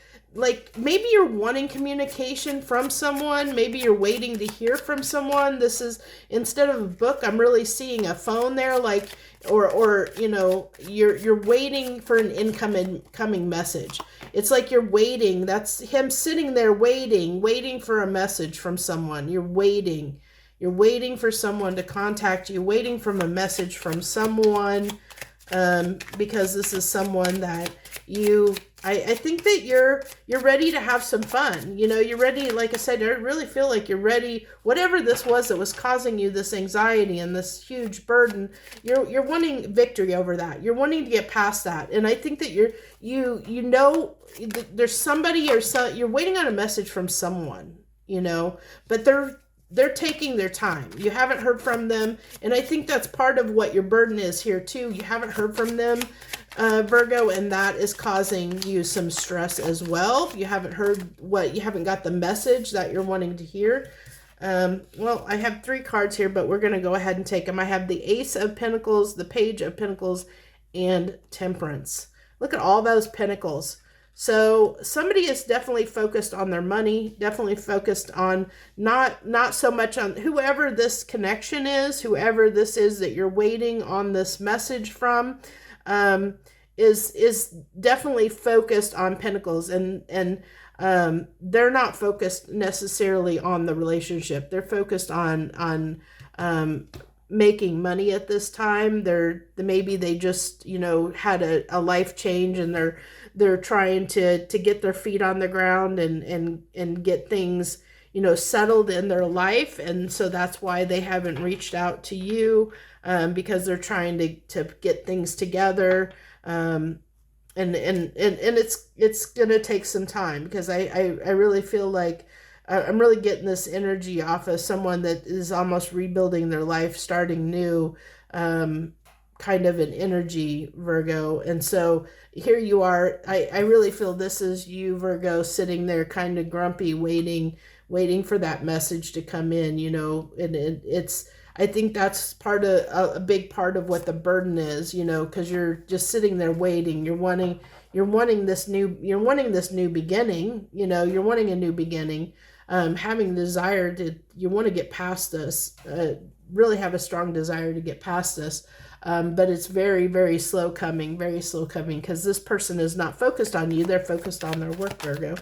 maybe you're wanting communication from someone. Maybe you're waiting to hear from someone. This is, instead of a book, I'm really seeing a phone there, like, or you know, you're waiting for an incoming message. It's like you're waiting. That's him sitting there waiting for a message from someone. You're waiting for someone to contact you, waiting for a message from someone, because this is someone that I think that you're ready to have some fun. You know, you're ready. Like I said, I really feel like you're ready. Whatever this was that was causing you this anxiety and this huge burden, you're wanting victory over that. You're wanting to get past that. And I think that you know, there's somebody, or you're waiting on a message from someone, you know, but they're taking their time. You haven't heard from them. And I think that's part of what your burden is here too. You haven't heard from them, Virgo, and that is causing you some stress as well. You haven't got the message that you're wanting to hear. Well, I have 3 cards here, but we're going to go ahead and take them. I have the Ace of Pentacles, the Page of Pentacles, and Temperance. Look at all those pentacles. So somebody is definitely focused on their money, definitely focused on not so much on whoever this connection is, whoever this is that you're waiting on this message from, is definitely focused on pentacles, and they're not focused necessarily on the relationship. They're focused on making money at this time. Maybe they just, you know, had a life change, and they're trying to get their feet on the ground and get things, you know, settled in their life. And so that's why they haven't reached out to you, because they're trying to get things together. And it's going to take some time, because I really feel like I'm really getting this energy off of someone that is almost rebuilding their life, starting new, kind of an energy, Virgo. And so here you are. I really feel this is you, Virgo, sitting there kind of grumpy, waiting for that message to come in, you know. And I think that's a big part of what the burden is, you know, because you're just sitting there waiting. You're wanting this new beginning, you know. You're wanting a new beginning, having desire you want to get past this, really have a strong desire to get past this. But it's very, very slow coming, because this person is not focused on you. They're focused on their work, Virgo.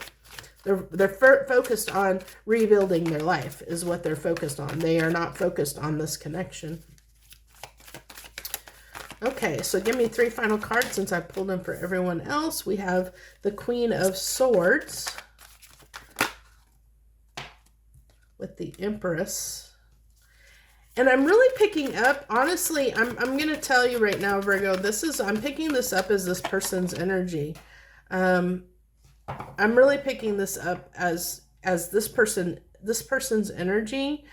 They're focused on rebuilding their life is what they're focused on. They are not focused on this connection. Okay, so give me 3 final cards since I pulled them for everyone else. We have the Queen of Swords with the Empress. And I'm really picking up, honestly, I'm going to tell you right now, Virgo, I'm picking this up as this person's energy. I'm really picking this up as as this person's energy,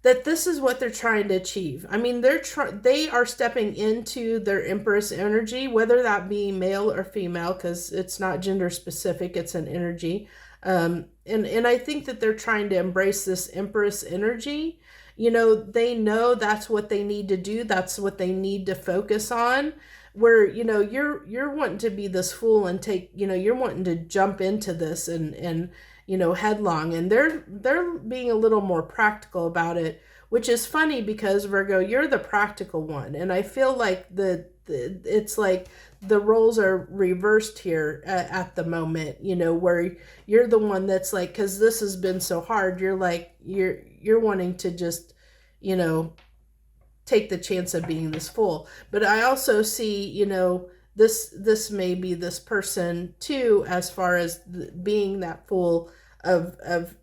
that this is what they're trying to achieve. I mean, they are stepping into their Empress energy, whether that be male or female, because it's not gender specific, it's an energy. And I think that they're trying to embrace this Empress energy. You know, they know that's what they need to do. That's what they need to focus on. Where, you know, you're wanting to be this fool and take, you know, you're wanting to jump into this and you know, headlong, and they're being a little more practical about it, which is funny because Virgo, you're the practical one, and I feel like it's like the roles are reversed here at the moment, you know, where you're the one that's like, because this has been so hard, you're like, you're wanting to just, you know, take the chance of being this fool. But I also see, you know, this may be this person too, as far as being that fool of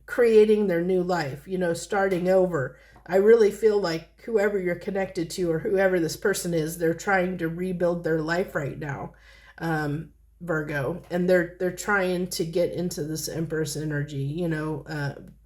creating their new life, you know, starting over. I really feel like whoever you're connected to or whoever this person is, they're trying to rebuild their life right now, Virgo, and they're trying to get into this Empress energy, you know,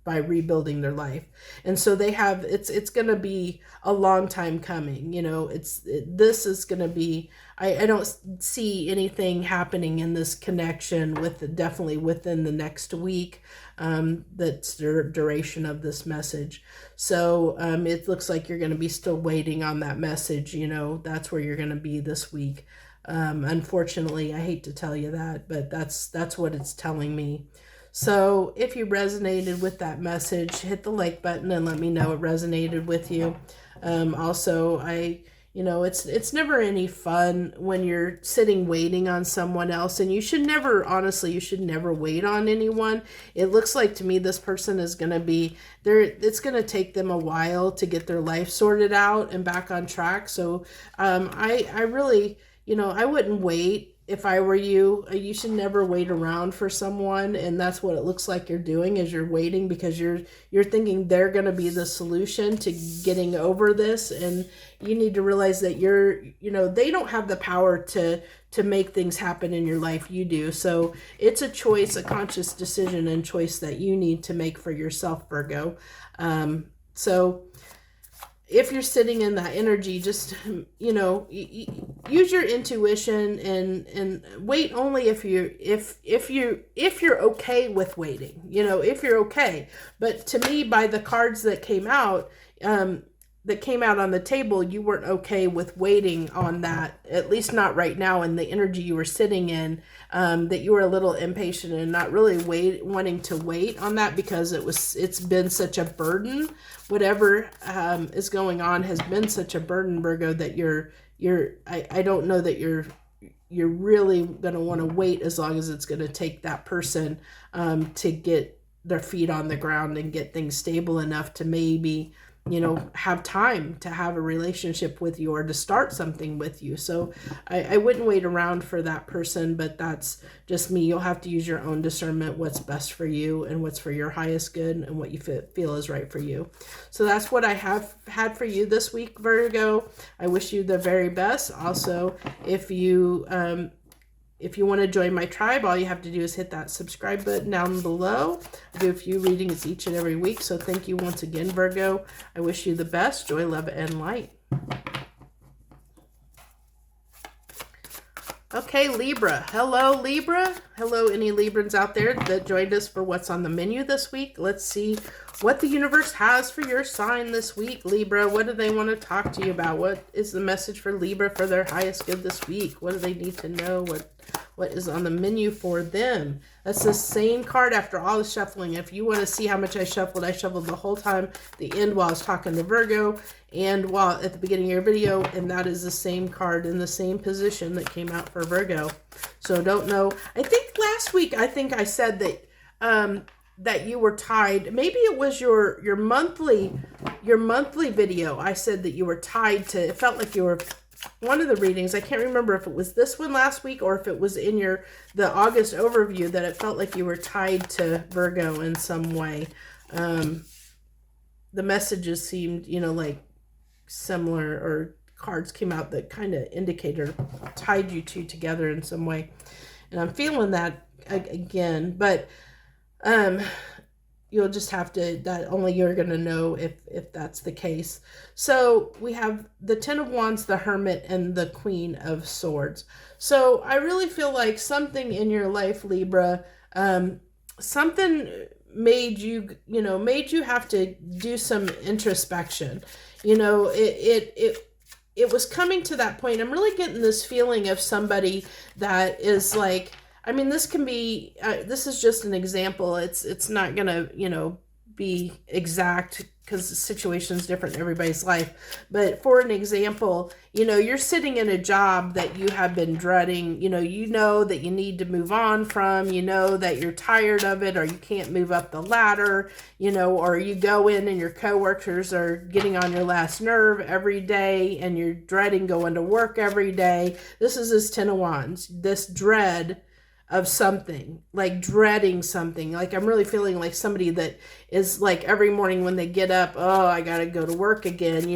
by rebuilding their life. And so they have, it's going to be a long time coming, you know, this is going to be, I don't see anything happening in this connection definitely within the next week. That's the duration of this message. So it looks like you're going to be still waiting on that message, you know, that's where you're going to be this week. Unfortunately, I hate to tell you that, but that's what it's telling me. So if you resonated with that message, hit the like button and let me know it resonated with you. Also, you know, it's never any fun when you're sitting waiting on someone else, and you should never, honestly, you should never wait on anyone. It looks like to me this person is going to be there. It's going to take them a while to get their life sorted out and back on track. So I really, you know, I wouldn't wait. If I were you, you should never wait around for someone, and that's what it looks like you're doing, is you're waiting because you're thinking they're going to be the solution to getting over this, and you need to realize that you know, they don't have the power to make things happen in your life. You do. So it's a choice, a conscious decision and choice that you need to make for yourself, Virgo. So if you're sitting in that energy, just, you know, use your intuition and wait only if you're okay with waiting, you know, if you're okay. But to me, by the cards that came out on the table, you weren't okay with waiting on that, at least not right now in the energy you were sitting in, that you were a little impatient and not really wanting to wait on that because it's been such a burden. Whatever is going on has been such a burden, Virgo, that I don't know that you're really going to want to wait as long as it's going to take that person to get their feet on the ground and get things stable enough to maybe, you know, have time to have a relationship with you or to start something with you. So I wouldn't wait around for that person, but that's just me. You'll have to use your own discernment, what's best for you and what's for your highest good and what you feel is right for you. So that's what I have had for you this week, Virgo. I wish you the very best. Also, if you want to join my tribe, all you have to do is hit that subscribe button down below. I do a few readings each and every week. So thank you once again, Virgo. I wish you the best. Joy, love, and light. Okay, Libra. Hello, Libra. Hello, any Librans out there that joined us for what's on the menu this week. Let's see what the universe has for your sign this week, Libra. What do they want to talk to you about? What is the message for Libra for their highest good this week? What do they need to know? What is on the menu for them? That's the same card after all the shuffling. If you want to see how much I shuffled the whole time, the end while I was talking to Virgo and while at the beginning of your video, and that is the same card in the same position that came out for Virgo. So don't know. I think last week, I said that that you were tied. Maybe it was your monthly video. I said that you were tied to, it felt like you were one of the readings. I can't remember if it was this one last week or if it was in the August overview, that it felt like you were tied to Virgo in some way. The messages seemed, you know, like similar, or cards came out that kind of indicated or tied you two together in some way. And I'm feeling that again, but you'll just have to, that only you're going to know if that's the case. So we have the Ten of Wands, the Hermit, and the Queen of Swords. So I really feel like something in your life, Libra, something made you have to do some introspection. It was coming to that point. I'm really getting this feeling of somebody that is like, I mean, this can be, this is just an example. It's not going to, be exact because the situation is different in everybody's life. But for an example, you're sitting in a job that you have been dreading, you know that you need to move on from, that you're tired of it, or you can't move up the ladder, or you go in and your coworkers are getting on your last nerve every day and you're dreading going to work every day. This is this Ten of Wands, this dread of something, like dreading something. Like I'm really feeling like somebody that is like every morning when they get up, oh, I gotta go to work again,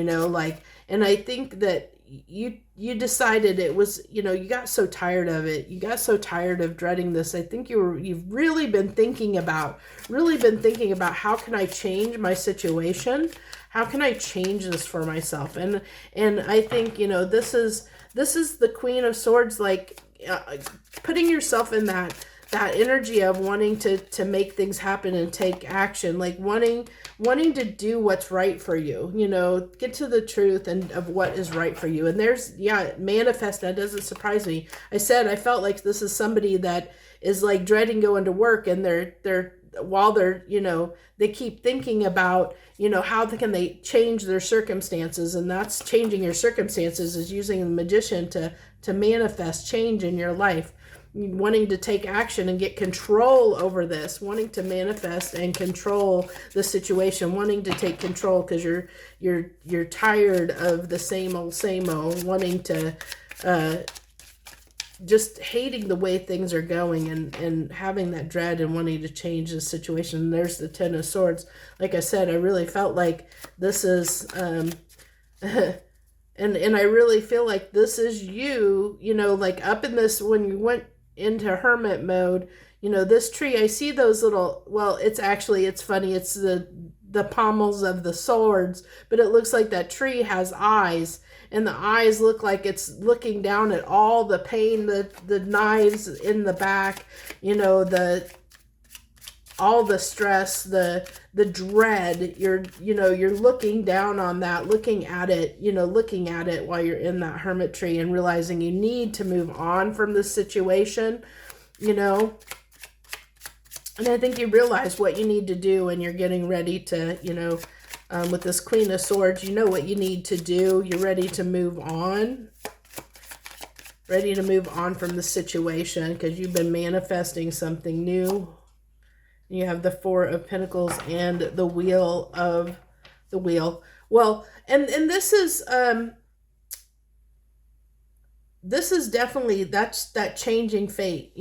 and I think that you decided it was, you got so tired of it. You got so tired of dreading this. I think you've really been thinking about how can I change my situation? How can I change this for myself? And I think, this is the Queen of Swords, like, putting yourself in that energy of wanting to make things happen and take action, like wanting to do what's right for you, get to the truth and of what is right for you. And there's, manifest. That doesn't surprise me. I felt like this is somebody that is like dreading going to work, and they're while they're, they keep thinking about, how can they change their circumstances. And that's changing your circumstances, is using the Magician to manifest change in your life, wanting to take action and get control over this, wanting to manifest and control the situation, wanting to take control because you're tired of the same old, wanting to just hating the way things are going and having that dread and wanting to change the situation. And there's the Ten of Swords. Like I said, I really felt like this is and I really feel like this is you, like up in this, when you went into hermit mode, this tree, I see those little, well, it's funny. It's the pommels of the swords, but it looks like that tree has eyes, and the eyes look like it's looking down at all the pain, the knives in the back, all the stress, the dread. You're looking down on that, looking at it while you're in that hermit tree, and realizing you need to move on from this situation, And I think you realize what you need to do, and you're getting ready to, with this Queen of Swords, you know what you need to do. You're ready to move on. Ready to move on from the situation because you've been manifesting something new. You have the Four of Pentacles and the Wheel. Well, and this is definitely, that's that changing fate,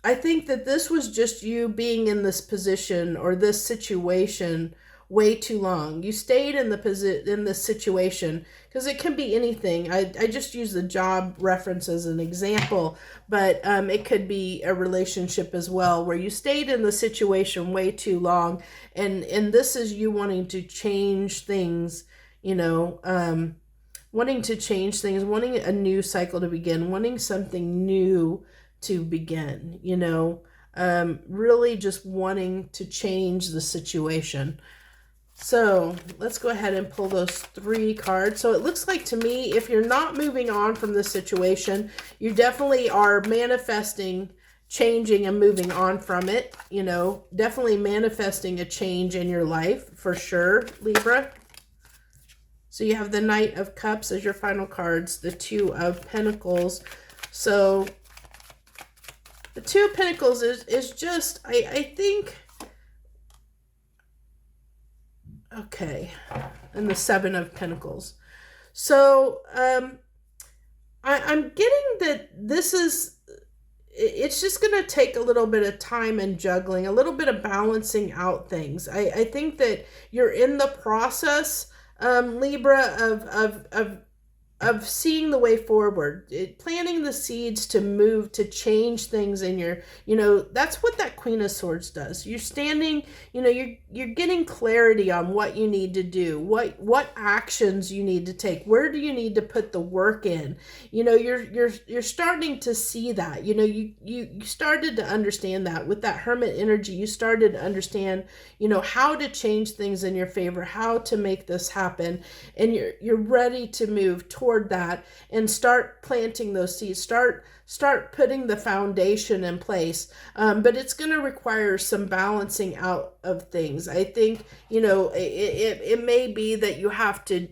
I think that this was just you being in this position or this situation way too long. You stayed in this situation because it can be anything. I just use the job reference as an example, but it could be a relationship as well, where you stayed in the situation way too long, and this is you wanting to change things, wanting to change things, wanting a new cycle to begin, wanting something new to begin, really just wanting to change the situation. So let's go ahead and pull those 3 cards. So it looks like to me, if you're not moving on from this situation, you definitely are manifesting, changing and moving on from it, definitely manifesting a change in your life for sure, Libra. So you have the Knight of Cups as your final cards, the Two of Pentacles. So the Two of Pentacles is just, I think, okay, and the Seven of Pentacles. So I'm getting that this is, it's just going to take a little bit of time and juggling, a little bit of balancing out things. I think that you're in the process, Libra, of seeing the way forward, planting the seeds to move, to change things in your, that's what that Queen of Swords does. You're standing, you're getting clarity on what you need to do, what actions you need to take, where do you need to put the work in. You're starting to see that. You started to understand that with that Hermit energy. You started to understand, how to change things in your favor, how to make this happen, and you're ready to move toward that and start planting those seeds, start putting the foundation in place. But it's going to require some balancing out of things. I think, it may be that you have to,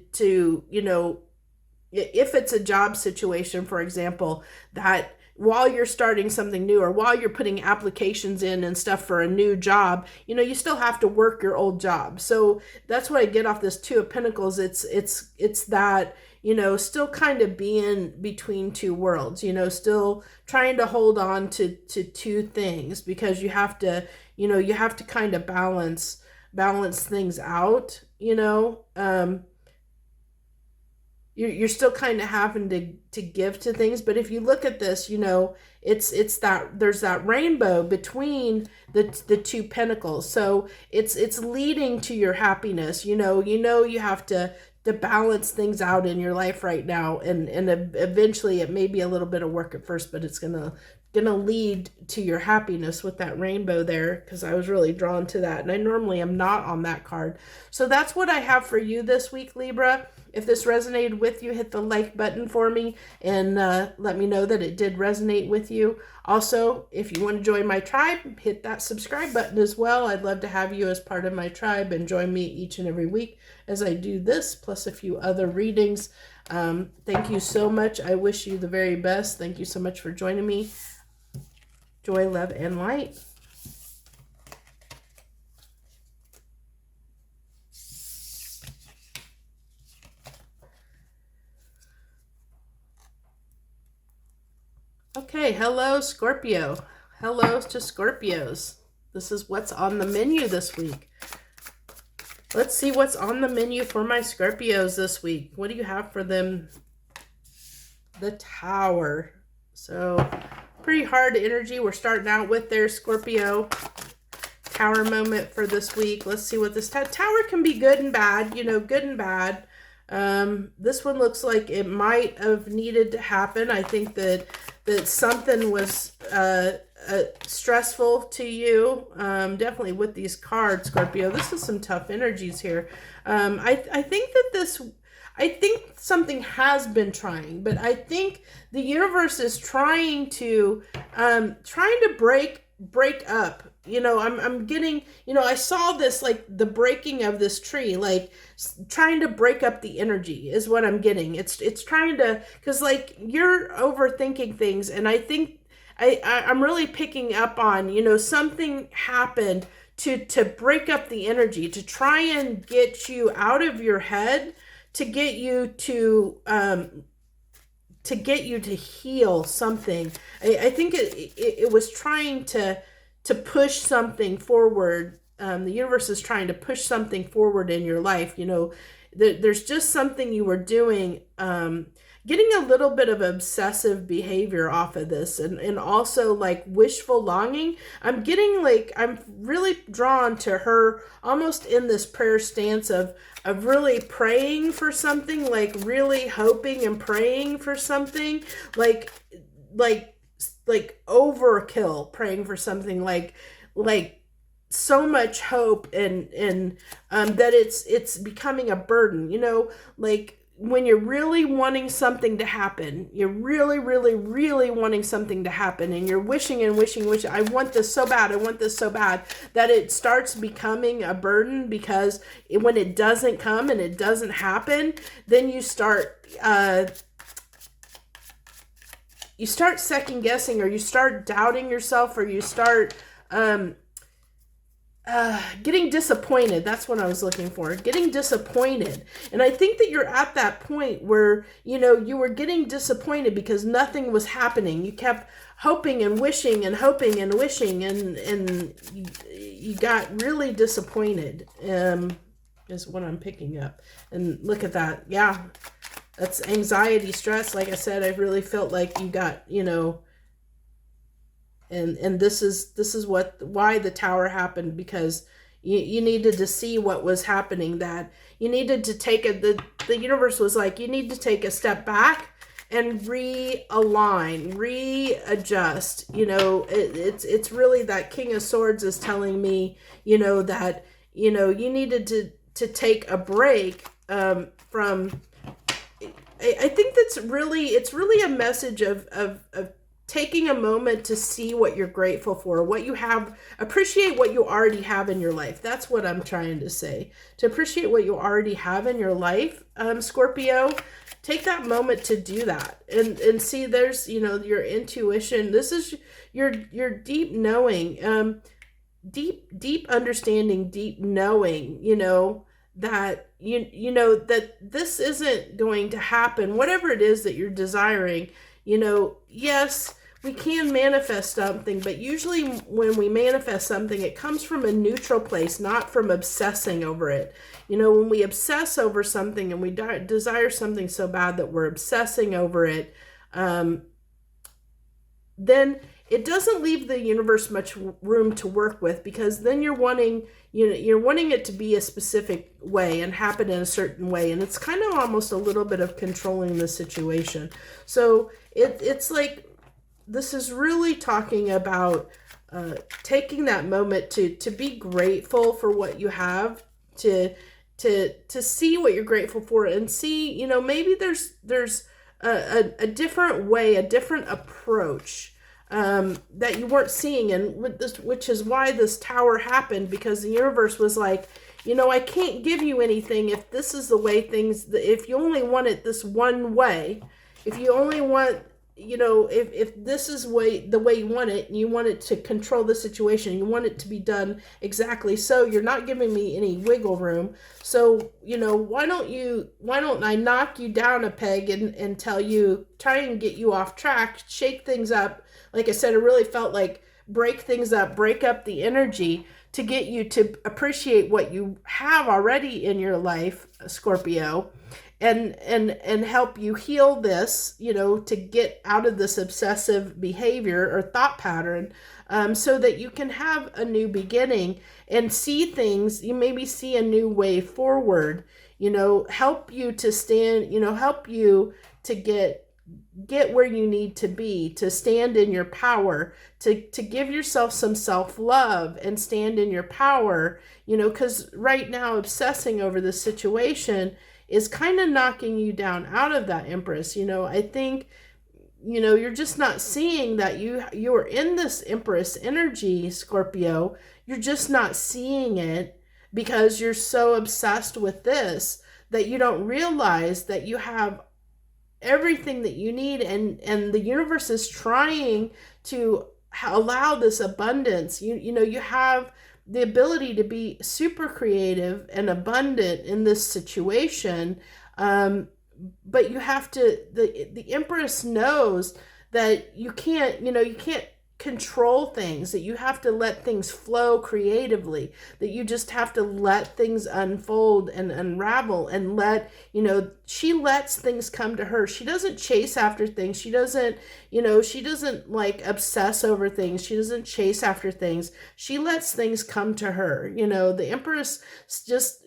if it's a job situation, for example, that while you're starting something new, or while you're putting applications in and stuff for a new job, you still have to work your old job. So that's what I get off this Two of Pentacles. It's that, still kind of being between two worlds, still trying to hold on to two things, because you have to kind of balance things out, you're still kind of having to give to things. But if you look at this, it's that there's that rainbow between the two pentacles. So it's leading to your happiness. You have to balance things out in your life right now, and eventually it may be a little bit of work at first, but it's gonna lead to your happiness with that rainbow there, because I was really drawn to that, and I normally am not on that card. So that's what I have for you this week, Libra. If this resonated with you, hit the like button for me and let me know that it did resonate with you. Also, if you want to join my tribe, hit that subscribe button as well. I'd love to have you as part of my tribe and join me each and every week as I do this, plus a few other readings. Thank you so much. I wish you the very best. Thank you so much for joining me. Joy, love, and light. Okay, hello Scorpio. Hello to Scorpios. This is what's on the menu this week. Let's see what's on the menu for my Scorpios this week. What do you have for them? The Tower. So, pretty hard energy. We're starting out with their Scorpio Tower moment for this week. Let's see what this Tower can be good and bad. Good and bad. This one looks like it might have needed to happen. I think that something was stressful to you, definitely with these cards, Scorpio. This is some tough energies here. I think something has been trying, but I think the universe is trying to break up. I'm getting, I saw this, like the breaking of this tree, like trying to break up the energy is what I'm getting. It's trying to, because like you're overthinking things, and I think I'm really picking up on, something happened to break up the energy, to try and get you out of your head, to get you to heal something. I think it was trying to push something forward. The universe is trying to push something forward in your life. There's just something you were doing, getting a little bit of obsessive behavior off of this, and also like wishful longing. I'm getting like, I'm really drawn to her almost in this prayer stance of really praying for something, like really hoping and praying for something, like overkill, praying for something, like so much hope, and that it's becoming a burden, like when you're really wanting something to happen, you're really wanting something to happen, and you're wishing, I want this so bad, that it starts becoming a burden, because when it doesn't come and it doesn't happen, then you start second guessing, or you start doubting yourself, or you start getting disappointed. That's what I was looking for. Getting disappointed. And I think that you're at that point where, you were getting disappointed because nothing was happening. You kept hoping and wishing and hoping and wishing, and you got really disappointed, is what I'm picking up. And look at that. Yeah. That's anxiety, stress. Like I said, I really felt like you got, you know, and this is why the tower happened, because you needed to see what was happening, that you needed to take the universe was like, you need to take a step back and realign, readjust. You know, it's really that King of Swords is telling me, you know, that, you know, you needed to take a break from. I think it's really a message of taking a moment to see what you're grateful for, what you have, appreciate what you already have in your life. That's what I'm trying to say. To appreciate what you already have in your life, Scorpio, take that moment to do that. And see, there's, you know, your intuition. This is your deep knowing, deep understanding, deep knowing, you know, that you know that this isn't going to happen. Whatever it is that you're desiring, you know, yes, we can manifest something, but usually when we manifest something, it comes from a neutral place, not from obsessing over it. You know, when we obsess over something and we desire something so bad that we're obsessing over it, then it doesn't leave the universe much room to work with, because then you're wanting, you know, you're wanting it to be a specific way and happen in a certain way, and it's kind of almost a little bit of controlling the situation. So it's like, this is really talking about taking that moment to be grateful for what you have, to see what you're grateful for, and see, you know, maybe there's a different way, a different approach that you weren't seeing, and with this, which is why this tower happened, because the universe was like, you know, I can't give you anything if this is the way things, if you only want it this one way, if you only want, you know, if this is the way you want it, and you want it to control the situation, you want it to be done exactly so, you're not giving me any wiggle room. So, you know, why don't I knock you down a peg and tell you, try and get you off track, shake things up. Like I said, it really felt like break things up, break up the energy to get you to appreciate what you have already in your life, Scorpio, and help you heal this, you know, to get out of this obsessive behavior or thought pattern, so that you can have a new beginning and see things, you maybe see a new way forward, you know, help you to stand, you know, help you to get where you need to be, to stand in your power, to give yourself some self-love and stand in your power, you know, because right now obsessing over the situation is kind of knocking you down out of that Empress. You know, I think, you know, you're just not seeing that you're in this Empress energy, Scorpio. You're just not seeing it because you're so obsessed with this that you don't realize that you have everything that you need, and the universe is trying to allow this abundance. You know, you have the ability to be super creative and abundant in this situation, but you have to, the Empress knows that you can't, you know, you can't control things, that you have to let things flow creatively, that you just have to let things unfold and unravel, and let, you know, she lets things come to her. She doesn't chase after things. She doesn't, you know, she doesn't like obsess over things. She doesn't chase after things. She lets things come to her. You know, the Empress just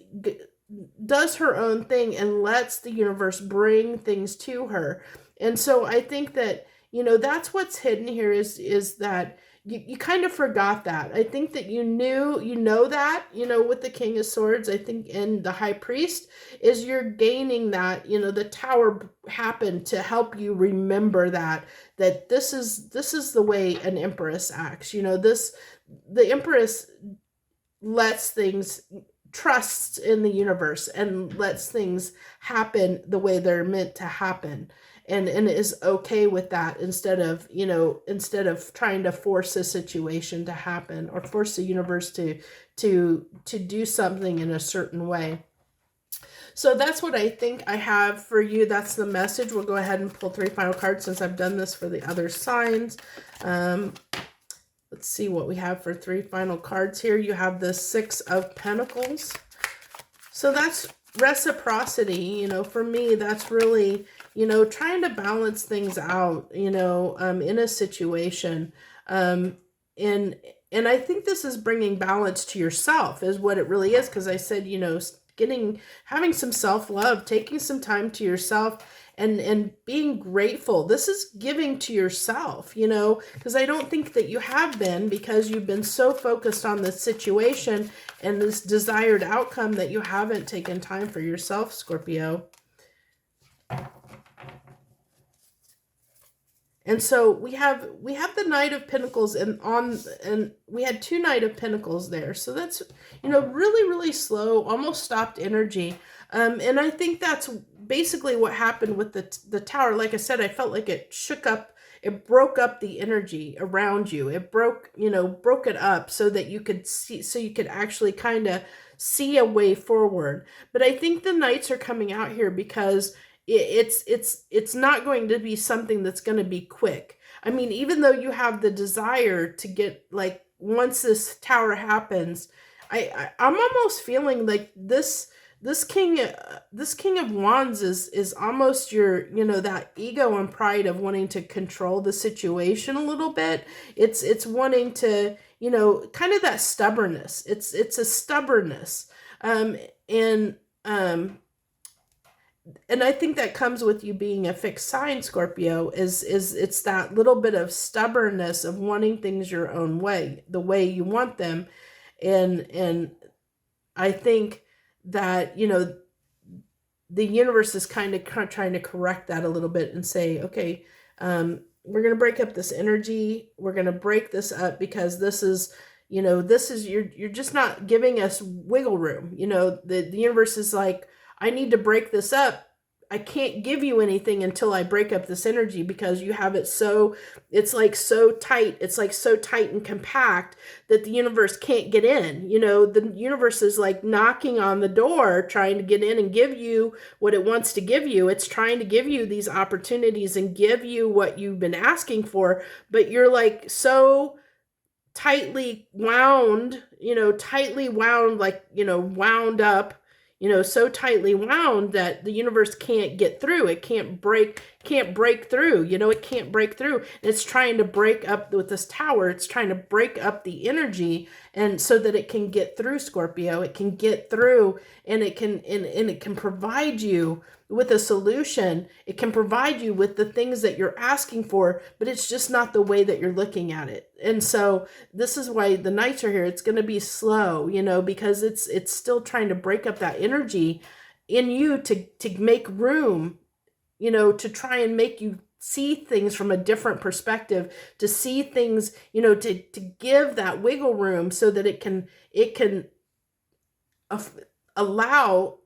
does her own thing and lets the universe bring things to her. And so I think that, you know, that's what's hidden here, is that you kind of forgot that. I think that you know that, you know, with the King of Swords, I think, and the High Priest, is you're gaining that, you know, the tower happened to help you remember that this is the way an Empress acts. You know, the Empress lets things, trusts in the universe, and lets things happen the way they're meant to happen. And is okay with that, instead of trying to force a situation to happen, or force the universe to do something in a certain way. So that's what I think I have for you. That's the message. We'll go ahead and pull 3 final cards, since I've done this for the other signs. Let's see what we have for 3 final cards here. You have the 6 of Pentacles. So that's reciprocity, you know, for me, that's really, you know, trying to balance things out, you know, in a situation. And I think this is bringing balance to yourself is what it really is. Because I said, you know, having some self-love, taking some time to yourself, and being grateful. This is giving to yourself, you know, because I don't think that you have been, because you've been so focused on the situation and this desired outcome that you haven't taken time for yourself, Scorpio. And so we have the Knight of Pentacles, and we had 2 Knight of Pentacles there. So that's, you know, really, really slow, almost stopped energy. And I think that's basically what happened with the Tower. Like I said, I felt like it shook up, it broke up the energy around you. It broke it up so that you could see, so you could actually kind of see a way forward. But I think the Knights are coming out here because it's not going to be something that's going to be quick. I mean, even though you have the desire to get, like, once this Tower happens, I'm almost feeling like this King of Wands is almost your, you know, that ego and pride of wanting to control the situation a little bit. It's wanting to, you know, kind of that stubbornness. It's a stubbornness. And I think that comes with you being a fixed sign, Scorpio, is it's that little bit of stubbornness of wanting things your own way, the way you want them. And I think that, you know, the universe is kind of trying to correct that a little bit and say, okay, we're going to break up this energy. We're going to break this up because this is, you know, you're just not giving us wiggle room. You know, the universe is like, I need to break this up. I can't give you anything until I break up this energy, because you have it so, it's like so tight. It's like so tight and compact that the universe can't get in. You know, the universe is like knocking on the door, trying to get in and give you what it wants to give you. It's trying to give you these opportunities and give you what you've been asking for, but you're like so tightly wound, you know, like, you know, wound up, you know, so tightly wound that the universe can't get through. It can't break through, you know, it can't break through. It's trying to break up with this Tower. It's trying to break up the energy, and so that it can get through, Scorpio. It can get through, and it can provide you with a solution. It can provide you with the things that you're asking for, but it's just not the way that you're looking at it. And so this is why the Knights are here. It's going to be slow, you know, because it's still trying to break up that energy in you to make room, you know, to try and make you see things from a different perspective, to see things, you know, to give that wiggle room so that it can allow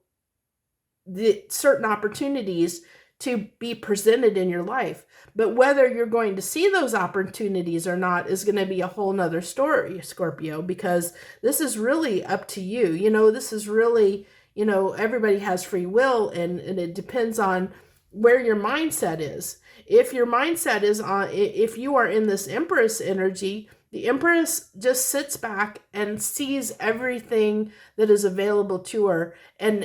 the certain opportunities to be presented in your life. But whether you're going to see those opportunities or not is going to be a whole nother story, Scorpio, because this is really up to you. You know, this is really, you know, everybody has free will, and it depends on where your mindset is. If your mindset is on, if you are in this Empress energy, the Empress just sits back and sees everything that is available to her and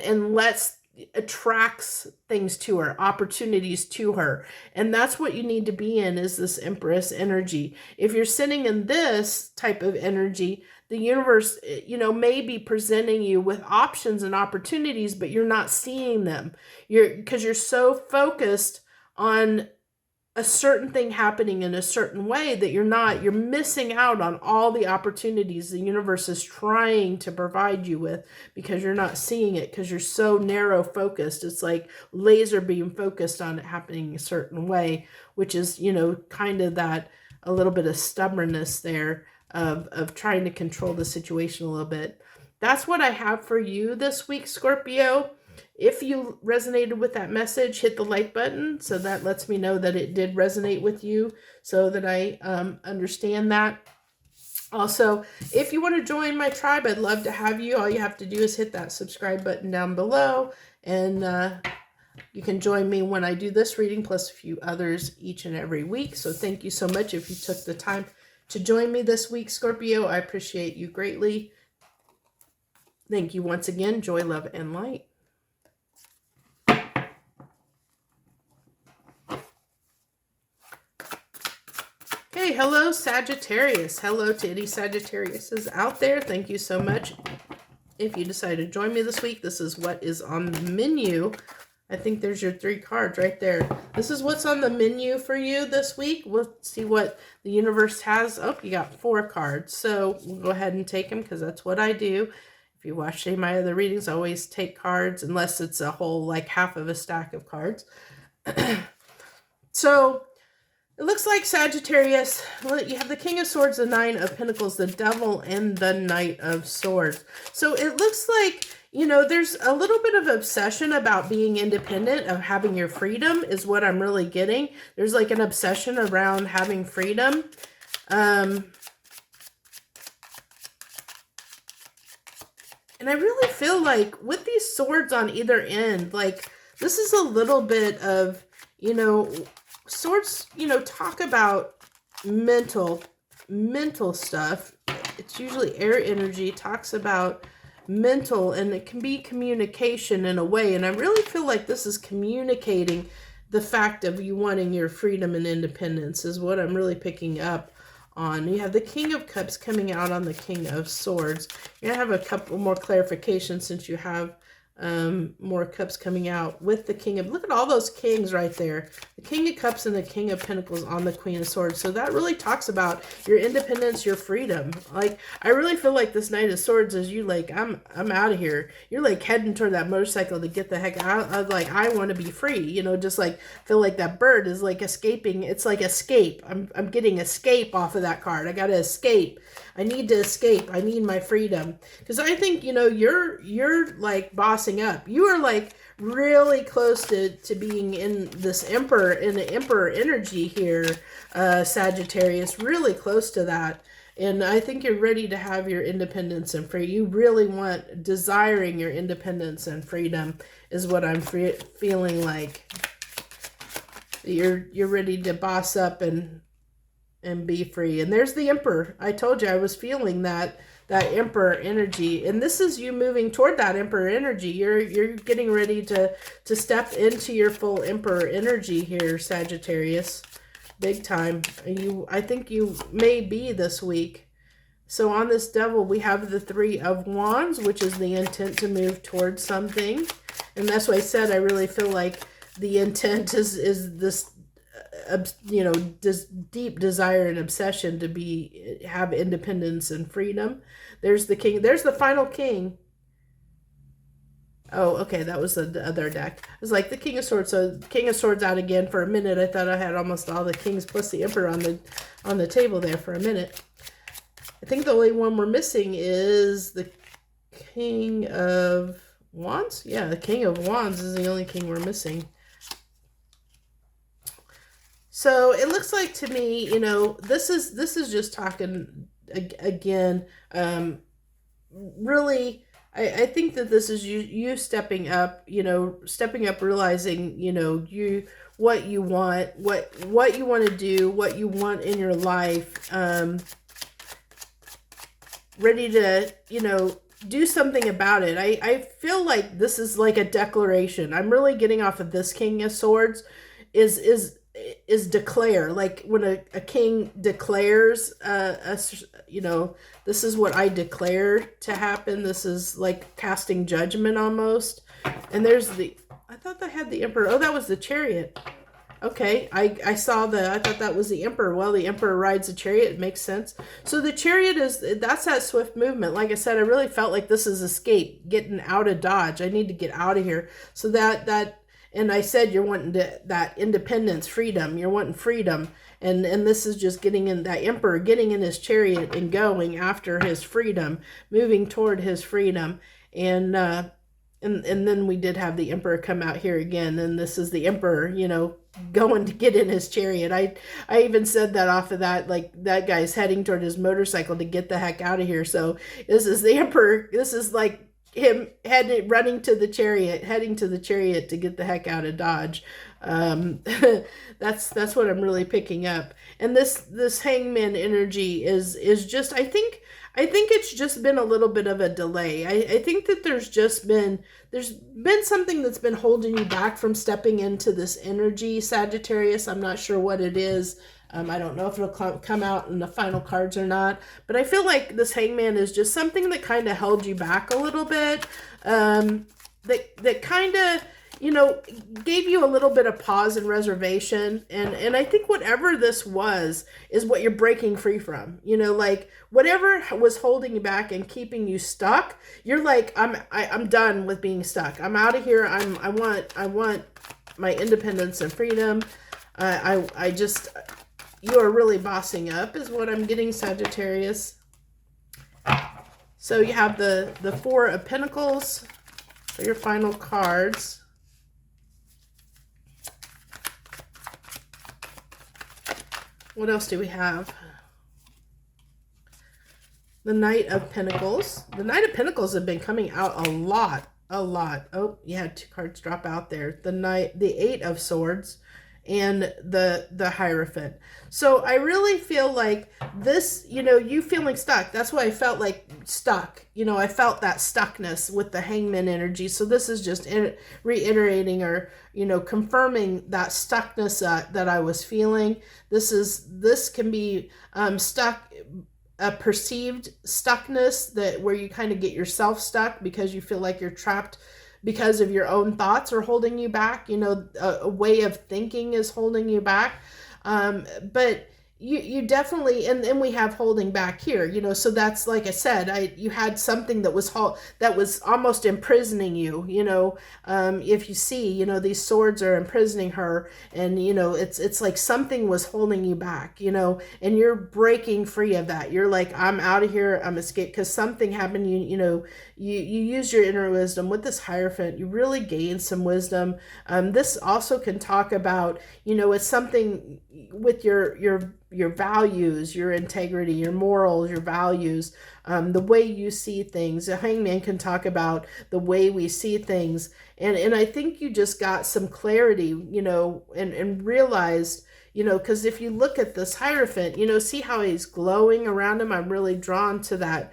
attracts things to her, opportunities to her. And that's what you need to be in, is this Empress energy. If you're sitting in this type of energy, the universe, you know, may be presenting you with options and opportunities, but you're not seeing them. Because you're so focused on a certain thing happening in a certain way that you're missing out on all the opportunities the universe is trying to provide you with, because you're not seeing it, because you're so narrow focused. It's like laser beam focused on it happening a certain way, which is, you know, kind of that a little bit of stubbornness there of trying to control the situation a little bit. That's what I have for you this week, Scorpio. If you resonated with that message, hit the like button, so that lets me know that it did resonate with you, so that I understand that. Also, if you want to join my tribe, I'd love to have you. All you have to do is hit that subscribe button down below, and you can join me when I do this reading, plus a few others each and every week. So thank you so much if you took the time to join me this week, Scorpio. I appreciate you greatly. Thank you once again. Joy, love, and light. Okay, hello Sagittarius. Hello to any Sagittariuses out there. Thank you so much. If you decide to join me this week, this is what is on the menu. I think there's your 3 cards right there. This is what's on the menu for you this week. We'll see what the universe has. Oh, you got 4 cards. So we'll go ahead and take them because that's what I do. If you watch any of my other readings, I always take cards unless it's a whole, like half of a stack of cards. So it looks like Sagittarius, you have the King of Swords, the Nine of Pentacles, the Devil, and the Knight of Swords. So it looks like, you know, there's a little bit of obsession about being independent, of having your freedom is what I'm really getting. There's like an obsession around having freedom. And I really feel like with these swords on either end, like this is a little bit of, you know, swords, you know, talk about mental stuff. It's usually air energy, talks about mental, and it can be communication in a way. And I really feel like this is communicating the fact of you wanting your freedom and independence is what I'm really picking up on. You have the King of Cups coming out on the King of Swords. You're going to have a couple more clarifications since you have more cups coming out with the King of, look at all those kings right there, the King of Cups and the King of Pentacles on the Queen of Swords. So that really talks about your independence, your freedom. Like I really feel like this Knight of Swords is you like, I'm out of here. You're like heading toward that motorcycle to get the heck out. I like, I want to be free, you know, just like feel like that bird is like escaping. It's like escape. I'm getting escape off of that card. I got to escape. I need to escape. I need my freedom. Because I think, you know, you're like bossing up. You are like really close to being in this emperor, in the emperor energy here, Sagittarius, really close to that. And I think you're ready to have your independence and free. You really want, desiring your independence and freedom is what I'm feeling like. You're ready to boss up and be free. And there's the Emperor. I told you I was feeling that Emperor energy. And this is you moving toward that Emperor energy. You're getting ready to step into your full Emperor energy here, Sagittarius. Big time. I think you may be this week. So on this Devil, we have the 3 of Wands, which is the intent to move towards something. And that's why I said I really feel like the intent is this, you know, this deep desire and obsession to have independence and freedom. There's the King. There's the final King. Oh, okay, that was the other deck. It was like the King of Swords. So King of Swords out again for a minute. I thought I had almost all the kings plus the Emperor on the table there for a minute. I think the only one we're missing is the King of Wands. Yeah, the King of Wands is the only king we're missing. So it looks like to me, you know, this is just talking again. Really, I think that this is you stepping up, you know, realizing, you know, what you want, what you want to do, what you want in your life. Ready to, you know, do something about it. I feel like this is like a declaration. I'm really getting off of this King of Swords is declare, like when a king declares, you know, this is what I declare to happen. This is like casting judgment almost. And there's I thought I had the Emperor. Oh, that was the Chariot. Okay, I thought that was the Emperor. Well, the Emperor rides a chariot. It makes sense. So the Chariot that's that swift movement. Like I said, I really felt like this is escape, getting out of Dodge. I need to get out of here. So that and I said you're wanting that independence, freedom. You're wanting freedom. And this is just getting in that Emperor, getting in his chariot and going after his freedom, moving toward his freedom. And then we did have the Emperor come out here again. And this is the Emperor, you know, going to get in his chariot. I even said that off of that, like that guy's heading toward his motorcycle to get the heck out of here. So this is the Emperor. This is like him heading to the chariot to get the heck out of Dodge. That's what I'm really picking up. And this Hangman energy is just, I think it's just been a little bit of a delay. I think that there's been something that's been holding you back from stepping into this energy, Sagittarius. I'm not sure what it is. I don't know if it'll come out in the final cards or not, but I feel like this Hangman is just something that kind of held you back a little bit. That kind of, you know, gave you a little bit of pause and reservation. And I think whatever this was is what you're breaking free from. You know, like whatever was holding you back and keeping you stuck, you're like, I'm done with being stuck. I'm out of here. I want my independence and freedom. I just, you are really bossing up is what I'm getting, Sagittarius. So you have the Four of Pentacles for your final cards. What else do we have? The Knight of Pentacles. The Knight of Pentacles have been coming out a lot. Oh, you had 2 cards drop out there. The Eight of Swords and the Hierophant. So I really feel like this, you know, you feeling stuck. That's why I felt like stuck. You know, I felt that stuckness with the Hangman energy. So this is just reiterating or, you know, confirming that stuckness that I was feeling. This can be stuck, a perceived stuckness that where you kind of get yourself stuck because you feel like you're trapped because of your own thoughts are holding you back. You know, a way of thinking is holding you back. But you definitely, and then we have holding back here, you know, so that's, like I said, you had something that was almost imprisoning you, you know, if you see, you know, these swords are imprisoning her, and, you know, it's like something was holding you back, you know, and you're breaking free of that. You're like, I'm out of here, I'm escaped, because something happened, you know, you use your inner wisdom with this Hierophant. You really gain some wisdom. This also can talk about, you know, it's something with your values, your integrity, your morals, your values, the way you see things. The Hangman can talk about the way we see things. And I think you just got some clarity, you know, and realized, you know, because if you look at this Hierophant, you know, see how he's glowing around him. I'm really drawn to that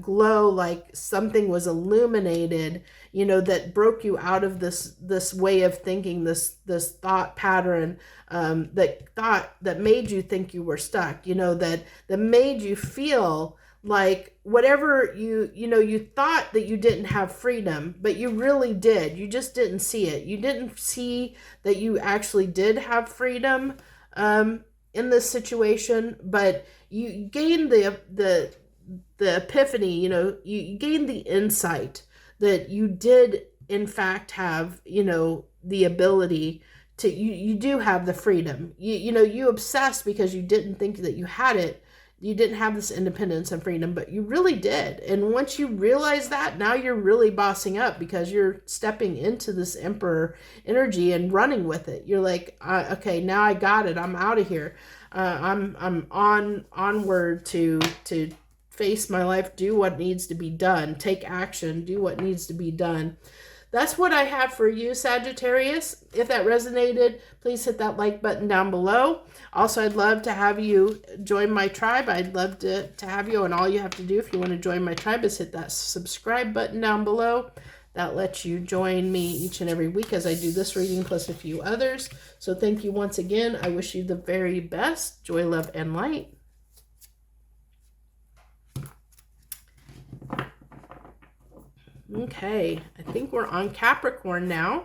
glow, like something was illuminated, you know, that broke you out of this way of thinking, this thought pattern, that made you think you were stuck, you know, that made you feel like whatever you thought that you didn't have freedom, but you really did. You just didn't see it. You didn't see that you actually did have freedom in this situation, but you gained the epiphany, you know, you gained the insight that you did in fact have, you know, the ability to, you do have the freedom. You know, you obsessed because you didn't think that you had it. You didn't have this independence and freedom, but you really did. And once you realize that, now you're really bossing up because you're stepping into this Emperor energy and running with it. You're like, okay, now I got it. I'm out of here. I'm onward to face my life, do what needs to be done, take action, do what needs to be done. That's what I have for you, Sagittarius. If that resonated, please hit that like button down below. Also, I'd love to have you join my tribe. I'd love to have you, and all you have to do if you want to join my tribe is hit that subscribe button down below. That lets you join me each and every week as I do this reading plus a few others. So thank you once again. I wish you the very best. Joy, love, and light. Okay, I think we're on Capricorn now.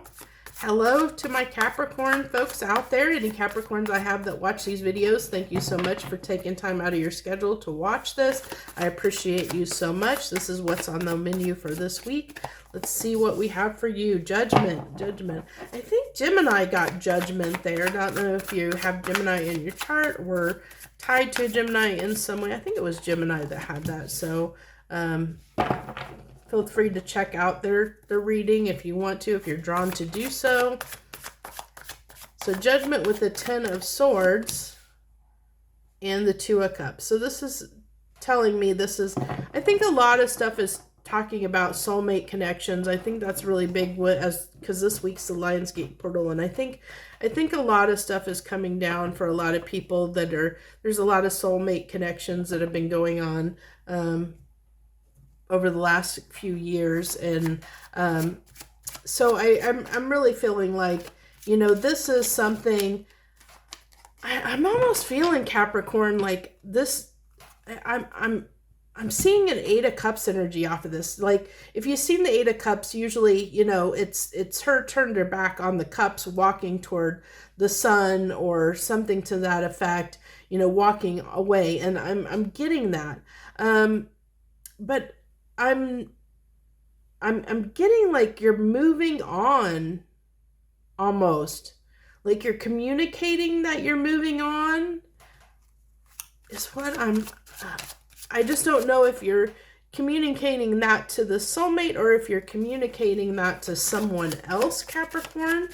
Hello to my Capricorn folks out there. Any Capricorns I have that watch these videos, thank you so much for taking time out of your schedule to watch this. I appreciate you so much. This is what's on the menu for this week. Let's see what we have for you. Judgment. I think Gemini got Judgment there. I don't know if you have Gemini in your chart or tied to Gemini in some way. I think it was Gemini that had that. So, feel free to check out their reading if you want to, if you're drawn to do so. So Judgment with the 10 of Swords and the 2 of Cups. So this is telling me I think a lot of stuff is talking about soulmate connections. I think that's really big because this week's the Lionsgate portal, and I think a lot of stuff is coming down for a lot of people there's a lot of soulmate connections that have been going on over the last few years. And so I'm really feeling like, you know, this is something I'm almost feeling Capricorn like this. I'm seeing an Eight of Cups energy off of this. Like if you've seen the Eight of Cups, usually it's her turned her back on the cups, walking toward the sun or something to that effect. Walking away, and I'm getting that. But I'm getting like you're moving on, almost like you're communicating that you're moving on is what I just don't know if you're communicating that to the soulmate or if you're communicating that to someone else, Capricorn.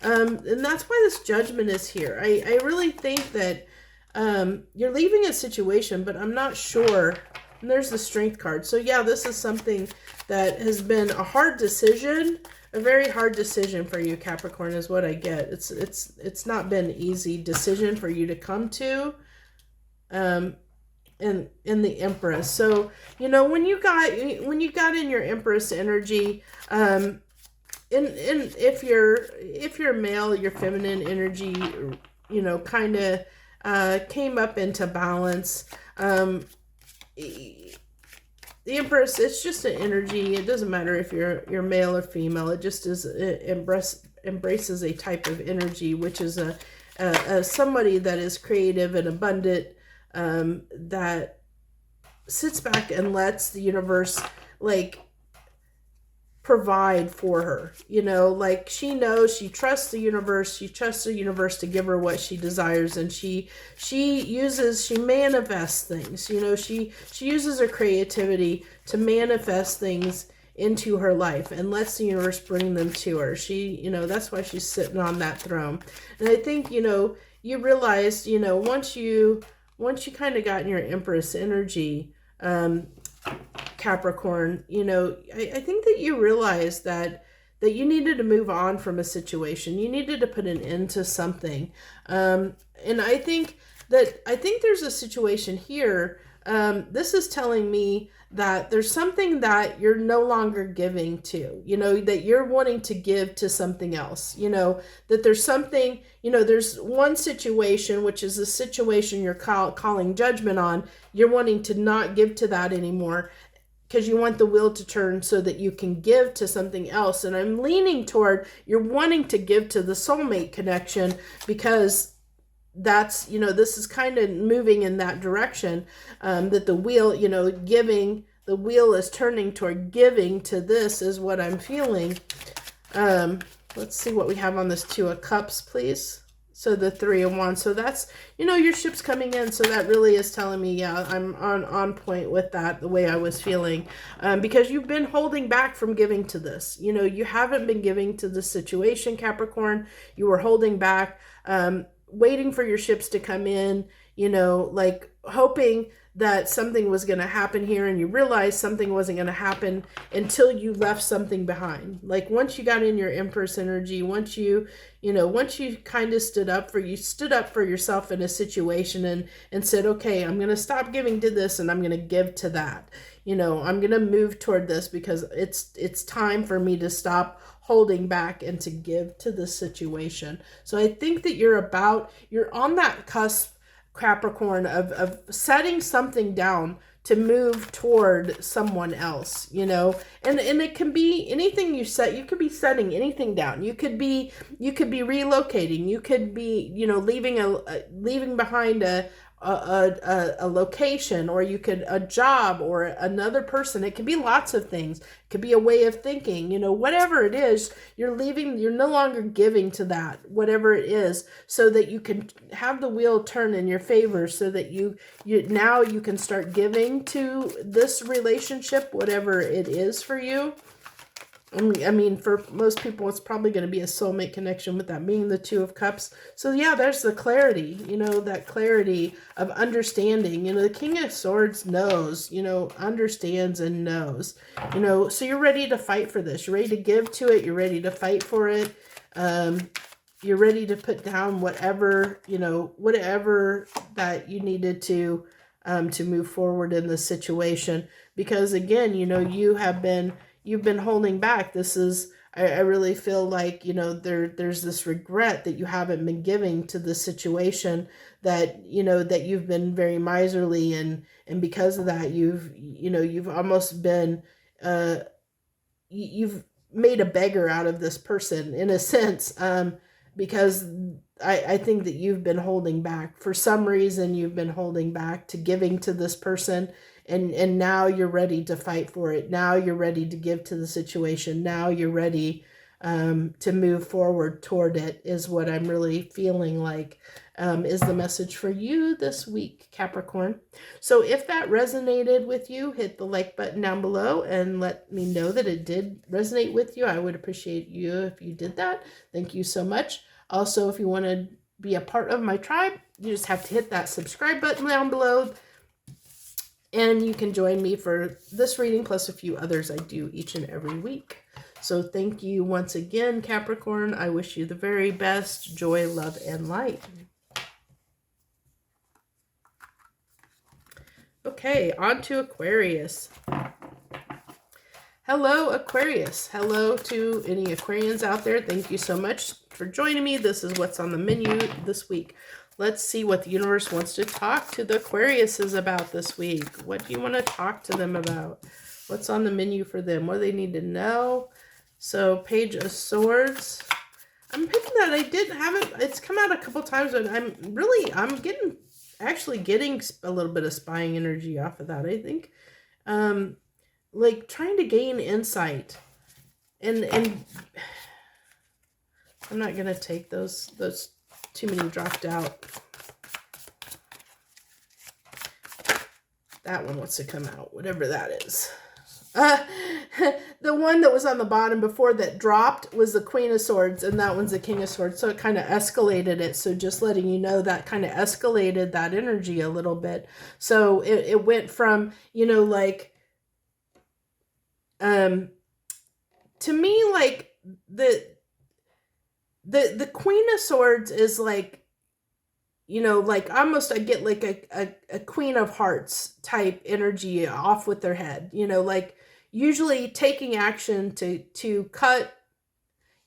And that's why this Judgment is here. I really think that you're leaving a situation, but I'm not sure. And there's the Strength card. So yeah, this is something that has been a hard decision, a very hard decision for you, Capricorn, is what I get. It's not been an easy decision for you to come to. In the Empress. So when you got in your Empress energy, and if you're male, your feminine energy kind of came up into balance. The Empress, it's just an energy. It doesn't matter if you're male or female. It just is, embraces a type of energy, which is a somebody that is creative and abundant, that sits back and lets the universe like provide for her. Like she knows, she trusts the universe. She trusts the universe to give her what she desires, and she manifests things. She uses her creativity to manifest things into her life and lets the universe bring them to her. That's why she's sitting on that throne. And I think you realize once you kind of got in your Empress energy, Capricorn, I think that you realized that you needed to move on from a situation. You needed to put an end to something. And I think there's a situation here. This is telling me that there's something that you're no longer giving to, that you're wanting to give to something else, that there's something, there's one situation, which is a situation you're calling judgment on. You're wanting to not give to that anymore because you want the wheel to turn so that you can give to something else. And I'm leaning toward you're wanting to give to the soulmate connection, because that's, this is kind of moving in that direction, that the wheel, the wheel is turning toward giving to this is what I'm feeling. Let's see what we have on this Two of Cups, please. So the Three of Wands. So that's, your ship's coming in. So that really is telling me, yeah, I'm on point with that, the way I was feeling. Because you've been holding back from giving to this. You haven't been giving to the situation, Capricorn. You were holding back, waiting for your ships to come in, like hoping that something was going to happen here, and you realized something wasn't going to happen until you left something behind. Like once you got in your Empress energy, once you kind of stood up for yourself in a situation and said, okay, I'm going to stop giving to this and I'm going to give to that. I'm going to move toward this because it's time for me to stop holding back and to give to the situation. So I think that you're on that cusp, Capricorn, of setting something down to move toward someone else, and it can be anything you set. You could be setting anything down. You could be relocating. You could be, leaving behind a location, or you could a job or another person. It could be lots of things. It could be a way of thinking, whatever it is, you're no longer giving to that, whatever it is, so that you can have the wheel turn in your favor, so that you now you can start giving to this relationship, whatever it is for you. I mean, for most people, it's probably going to be a soulmate connection, with that being the Two of Cups. So yeah, there's the clarity, that clarity of understanding. The King of Swords knows, understands and knows, so you're ready to fight for this. You're ready to give to it. You're ready to fight for it. You're ready to put down whatever that you needed to move forward in this situation. Because again, you've been holding back. This is, I really feel like, you know, there's this regret that you haven't been giving to the situation, that, you know, that you've been very miserly, and because of that, you've almost been, you've made a beggar out of this person in a sense, because I think that you've been holding back. For some reason, you've been holding back to giving to this person, and now you're ready to fight for it. Now you're ready to give to the situation. Now you're ready to move forward toward it, is what I'm really feeling like is the message for you this week, Capricorn. So if that resonated with you, hit the like button down below and let me know that it did resonate with you. I would appreciate you if you did that. Thank you so much. Also, if you want to be a part of my tribe, you just have to hit that subscribe button down below. And you can join me for this reading, plus a few others I do each and every week. So thank you once again, Capricorn. I wish you the very best joy, love, and light. Okay, on to Aquarius. Hello, Aquarius. Hello to any Aquarians out there. Thank you so much for joining me. This is what's on the menu this week. Let's see what the universe wants to talk to the Aquariuses about this week. What do you want to talk to them about? What's on the menu for them? What do they need to know? So, Page of Swords. I'm picking that. I didn't have it. It's come out a couple times, but I'm actually getting a little bit of spying energy off of that, I think. Like trying to gain insight. And I'm not going to take those too many dropped out. That one wants to come out, whatever that is. The one that was on the bottom before that dropped was the Queen of Swords, and that one's the King of Swords. So it kind of escalated it. So just letting you know, that kind of escalated that energy a little bit. So it went from, you know, like, to me, like the Queen of Swords is like, you know, like almost I get like a Queen of Hearts type energy off with their head, you know, like usually taking action to cut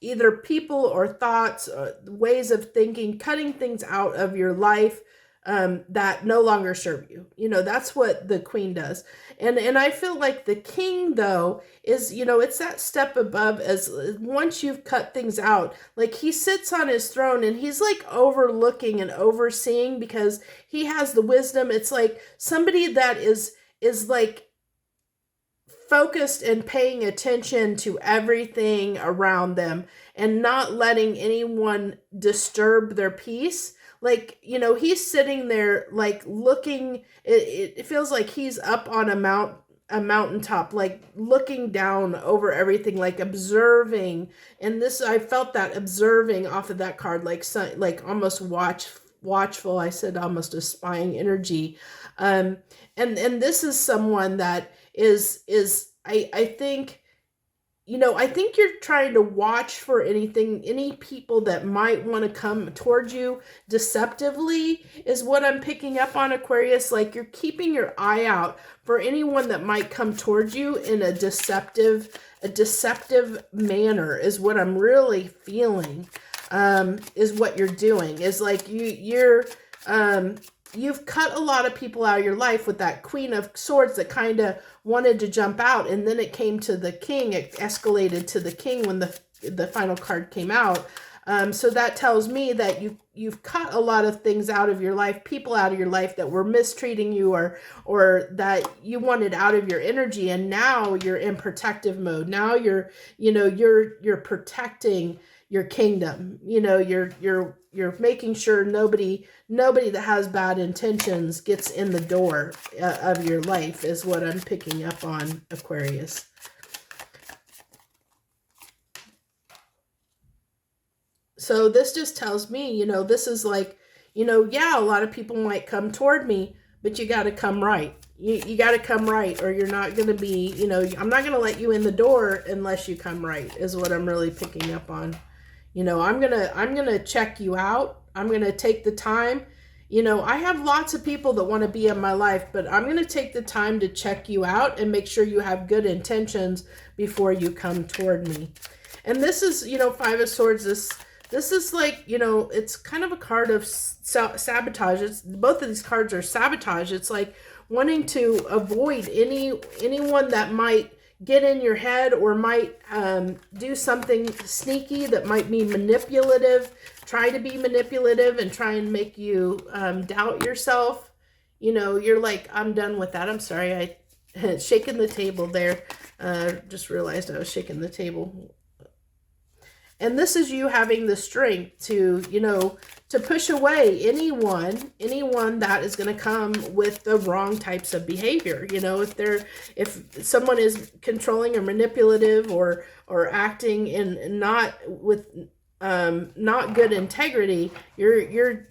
either people or thoughts or ways of thinking, cutting things out of your life that no longer serve you. You know, that's what the Queen does. And I feel like the King, though, is, you know, it's that step above, as once you've cut things out, like he sits on his throne and he's like overlooking and overseeing because he has the wisdom. It's like somebody that is like focused and paying attention to everything around them and not letting anyone disturb their peace. Like, you know, he's sitting there like looking, it feels like he's up on a mountaintop, like looking down over everything, like observing. And this, I felt that observing off of that card, like almost watchful. I said almost a spying energy. And this is someone that is I think, you know, I think you're trying to watch for any people that might want to come towards you deceptively is what I'm picking up on, Aquarius. Like you're keeping your eye out for anyone that might come towards you in a deceptive manner is what I'm really feeling, is what you're doing. Is like you've cut a lot of people out of your life with that Queen of Swords that kind of wanted to jump out, and then it came to the King. It escalated to the King when the final card came out. So that tells me that you've cut a lot of things out of your life, people out of your life that were mistreating you or that you wanted out of your energy, and now you're in protective mode. Now you're protecting your kingdom. You know, you're making sure nobody that has bad intentions gets in the door of your life is what I'm picking up on, Aquarius. So this just tells me, you know, this is like, you know, yeah, a lot of people might come toward me, but you got to come right. You got to come right, or you're not going to be, you know, I'm not going to let you in the door unless you come right, is what I'm really picking up on. You know, I'm going to check you out. I'm going to take the time. You know, I have lots of people that want to be in my life, but I'm going to take the time to check you out and make sure you have good intentions before you come toward me. And this is, you know, Five of Swords. This is like, you know, it's kind of a card of sabotage. It's, both of these cards are sabotage. It's like wanting to avoid anyone that might get in your head or might do something sneaky that might be manipulative, try to be manipulative and try and make you doubt yourself. You know, you're like, I'm done with that. I'm sorry, I shaking the table there. Just realized I was shaking the table. And this is you having the strength to, you know, to push away anyone that is going to come with the wrong types of behavior. You know, if someone is controlling or manipulative or acting in not with not good integrity, you're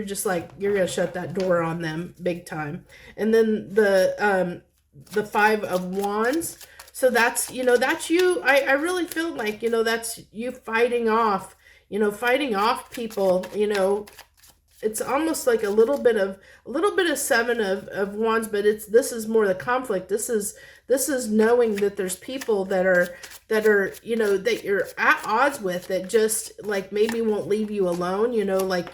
just like, you're going to shut that door on them big time. And then the Five of Wands. So that's, you know, that's you. I really feel like, you know, that's you fighting off, you know, fighting off people. You know, it's almost like a little bit of Seven of Wands, but this is more the conflict. This is knowing that there's people that are, you know, that you're at odds with, that just like maybe won't leave you alone. You know, like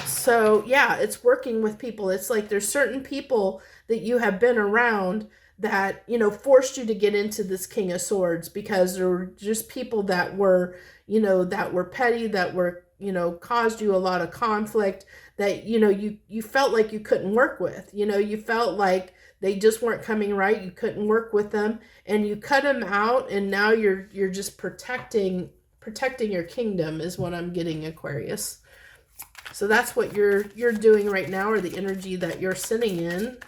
so yeah, it's working with people. It's like there's certain people that you have been around that, you know, forced you to get into this King of Swords, because there were just people that were, you know, that were petty, that were, you know, caused you a lot of conflict, that, you know, you felt like you couldn't work with. You know, you felt like they just weren't coming right. You couldn't work with them, and you cut them out, and now you're just protecting your kingdom is what I'm getting, Aquarius. So that's what you're doing right now, or the energy that you're sitting in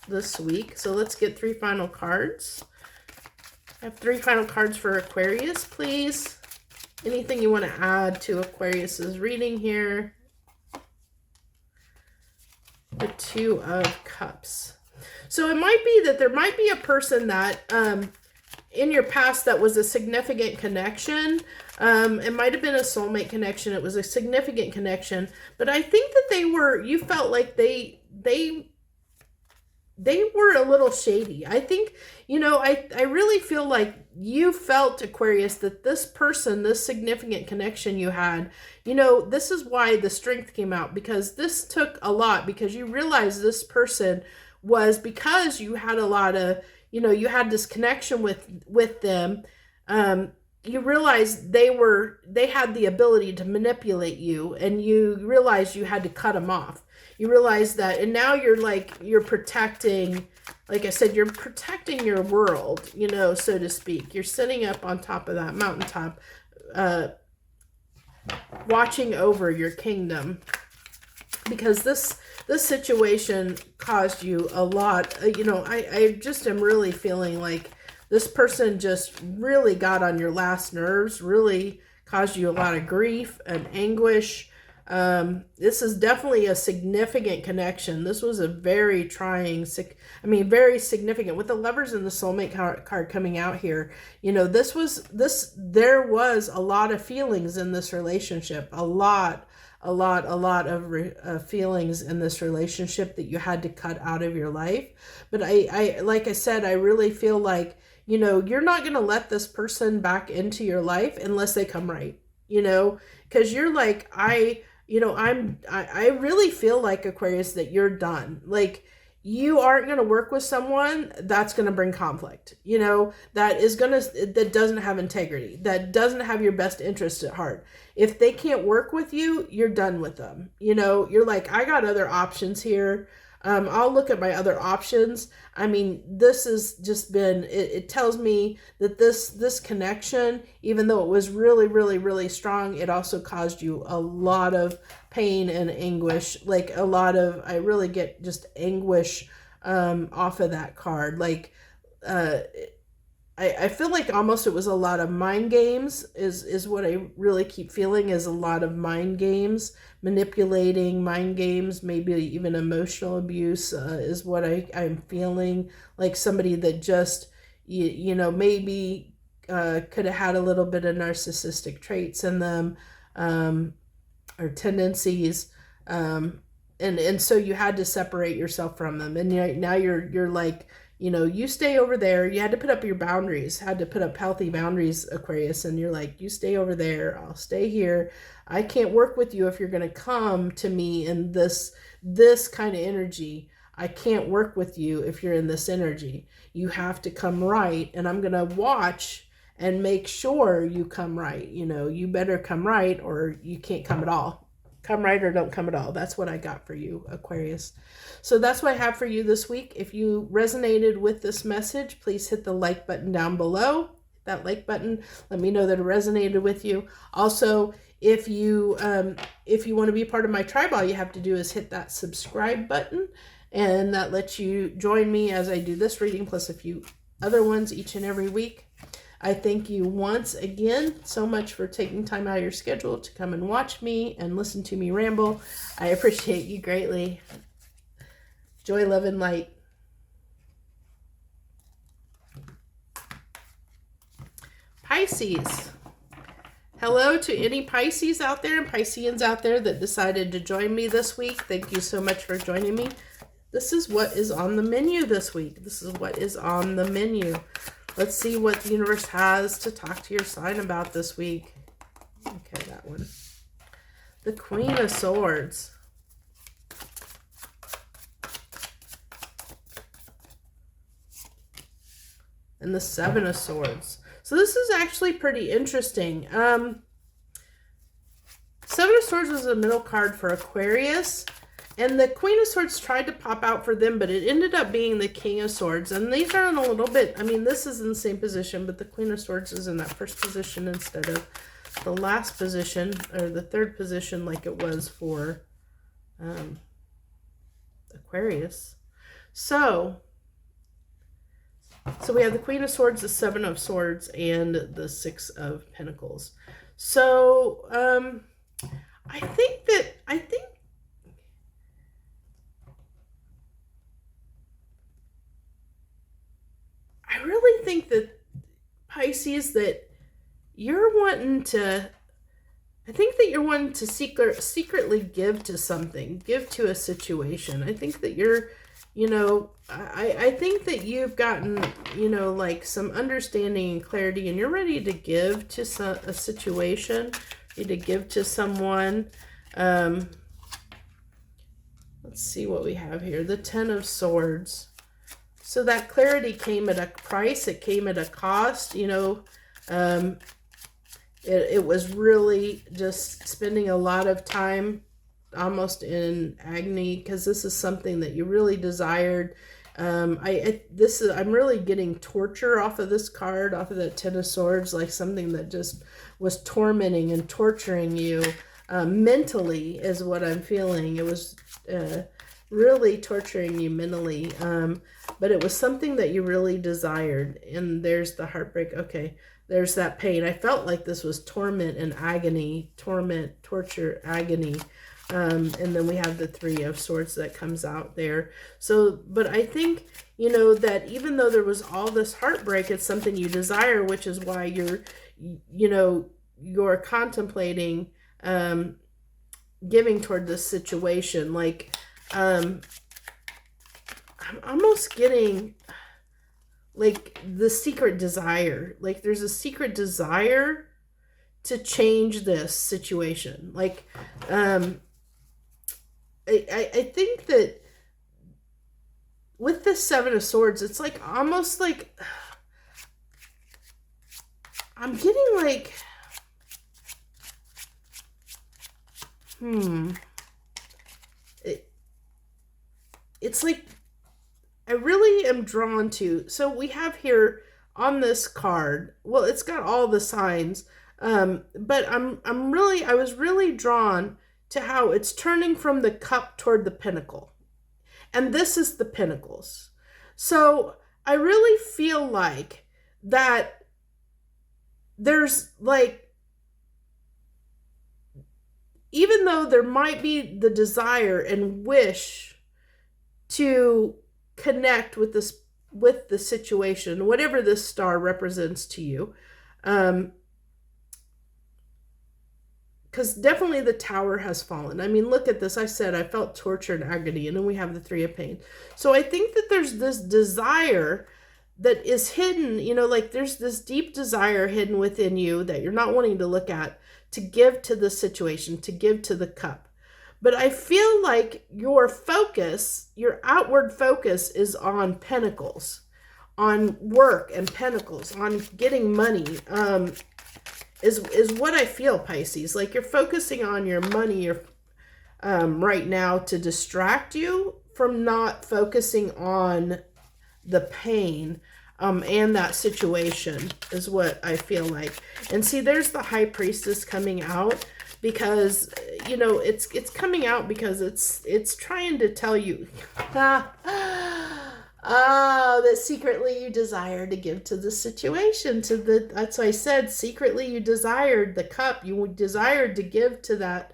this week. So let's get 3 final cards. I have 3 final cards for Aquarius, please. Anything you want to add to Aquarius's reading here? The Two of Cups. So it might be that there might be a person that in your past that was a significant connection. It might have been a soulmate connection. It was a significant connection, but I think that you felt like they were a little shady. I think, you know, I really feel like you felt, Aquarius, that this person, this significant connection you had, you know, this is why the strength came out, because this took a lot, because you realized this person was, because you had a lot of, you know, you had this connection with them. You realized they had the ability to manipulate you, and you realized you had to cut them off. You realize that, and now you're protecting, like I said, you're protecting your world, you know, so to speak. You're sitting up on top of that mountaintop, watching over your kingdom, because this situation caused you a lot. You know, I just am really feeling like this person just really got on your last nerves, really caused you a lot of grief and anguish. This is definitely a significant connection. This was a very trying, very significant, with the Lovers and the Soulmate card coming out here. You know, there was a lot of feelings in this relationship, a lot of feelings in this relationship that you had to cut out of your life. But I like I said, I really feel like, you know, you're not going to let this person back into your life unless they come right, you know, because you're like, I really feel like, Aquarius, that you're done. Like, you aren't going to work with someone that's going to bring conflict, you know, that doesn't have integrity, that doesn't have your best interest at heart. If they can't work with you, you're done with them. You know, you're like, I got other options here. I'll look at my other options. I mean, this has just been, it tells me that this connection, even though it was really, really, really strong, it also caused you a lot of pain and anguish. Like I really get just anguish off of that card. Like, I feel like almost it was a lot of mind games is what I really keep feeling, is a lot of mind games, manipulating, mind games, maybe even emotional abuse is what I'm feeling. Like somebody that just, you know, maybe could have had a little bit of narcissistic traits in them, or tendencies. And so you had to separate yourself from them. And now you're like, You know, you stay over there. You had to put up your boundaries, had to put up healthy boundaries, Aquarius. And you're like, you stay over there. I'll stay here. I can't work with you if you're going to come to me in this kind of energy. I can't work with you if you're in this energy. You have to come right. And I'm going to watch and make sure you come right. You know, you better come right or you can't come at all. Come right or don't come at all. That's what I got for you, Aquarius. So that's what I have for you this week. If you resonated with this message, please hit the like button down below. Hit that like button. Let me know that it resonated with you. Also, if you want to be part of my tribe, all you have to do is hit that subscribe button, and that lets you join me as I do this reading plus a few other ones each and every week. I thank you once again so much for taking time out of your schedule to come and watch me and listen to me ramble. I appreciate you greatly. Joy, love, and light. Pisces. Hello to any Pisces out there and Pisceans out there that decided to join me this week. Thank you so much for joining me. This is what is on the menu this week. This is what is on the menu. Let's see what the universe has to talk to your sign about this week. Okay, that one. The Queen of Swords. And the Seven of Swords. So this is actually pretty interesting. Seven of Swords was a middle card for Aquarius. And the Queen of Swords tried to pop out for them, but it ended up being the King of Swords. And these are in a little bit, I mean, this is in the same position, but the Queen of Swords is in that first position instead of the last position, or the third position like it was for Aquarius. So we have the Queen of Swords, the Seven of Swords, and the Six of Pentacles. So I really think that Pisces, that you're wanting to, I think that you're wanting to secretly give to something, give to a situation. I think that you're, you know, I think that you've gotten, you know, like some understanding and clarity, and you're ready to give to a situation, ready to give to someone. Let's see what we have here. The Ten of Swords. So that clarity came at a price. It came at a cost, you know. It was really just spending a lot of time almost in agony, because this is something that you really desired. I'm really getting torture off of this card, off of that Ten of Swords, like something that just was tormenting and torturing you mentally is what I'm feeling. It was really torturing you mentally. But it was something that you really desired. And there's the heartbreak. Okay, there's that pain. I felt like this was torment and agony. Torment, torture, agony. And then we have the Three of Swords that comes out there. So, but I think, you know, that even though there was all this heartbreak, it's something you desire, which is why you're, you know, you're contemplating giving toward this situation. Like, I'm almost getting like the secret desire. Like there's a secret desire to change this situation. Like, I think that with the Seven of Swords, it's like almost like I'm getting like, it's like I really am drawn to. So we have here on this card, well, it's got all the signs, but I was really drawn to how it's turning from the cup toward the pinnacle. And this is the Pentacles. So I really feel like that there's like, even though there might be the desire and wish to connect with this, with the situation, whatever this star represents to you, because definitely the tower has fallen. I mean, look at this. I said I felt torture and agony, and then we have the Three of Pain. So I think that there's this desire that is hidden, you know, like there's this deep desire hidden within you that you're not wanting to look at, to give to the situation, to give to the cup. But I feel like your focus, your outward focus is on pentacles, on work and pentacles, on getting money, is what I feel, Pisces. Like you're focusing on your money right now to distract you from not focusing on the pain and that situation, is what I feel like. And see, there's the High Priestess coming out, because you know it's coming out because it's trying to tell you that secretly you desire to give to the situation, to the, that's why I said secretly you desired the cup, you desired to give to that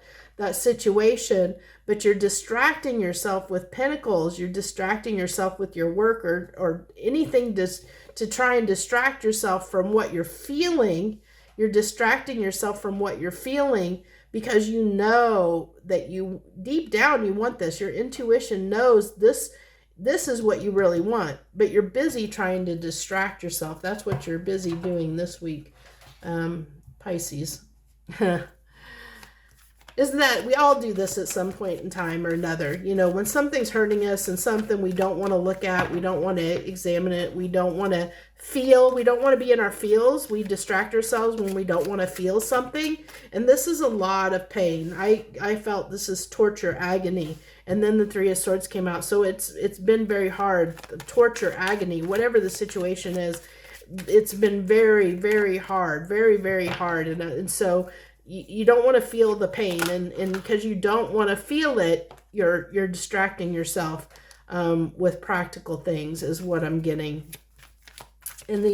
situation, but you're distracting yourself with pentacles, you're distracting yourself with your work or anything to try and distract yourself from what you're feeling. You're distracting yourself from what you're feeling because you know that you, deep down, you want this. Your intuition knows this is what you really want, but you're busy trying to distract yourself. That's what you're busy doing this week, Pisces. Isn't that, we all do this at some point in time or another. You know, when something's hurting us and something we don't want to look at, we don't want to examine it, we don't want to feel, we don't want to be in our feels, we distract ourselves when we don't want to feel something. And this is a lot of pain. I felt this is torture, agony. And then the Three of Swords came out. So it's been very hard. Torture, agony, whatever the situation is, it's been very, very hard. Very, very hard. And so you don't want to feel the pain, and because you don't want to feel it, you're distracting yourself with practical things, is what I'm getting. And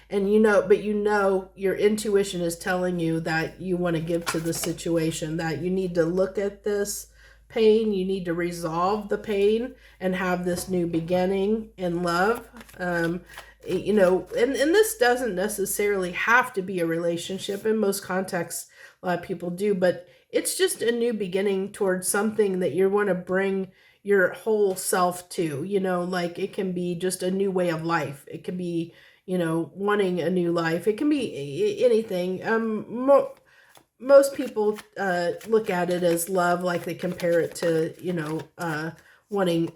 you know, but you know your intuition is telling you that you want to give to the situation, that you need to look at this pain, you need to resolve the pain and have this new beginning in love. You know, and this doesn't necessarily have to be a relationship. In most contexts, a lot of people do, but it's just a new beginning towards something that you want to bring your whole self to, you know, like it can be just a new way of life. It can be, you know, wanting a new life. It can be anything. Most people look at it as love, like they compare it to, you know, wanting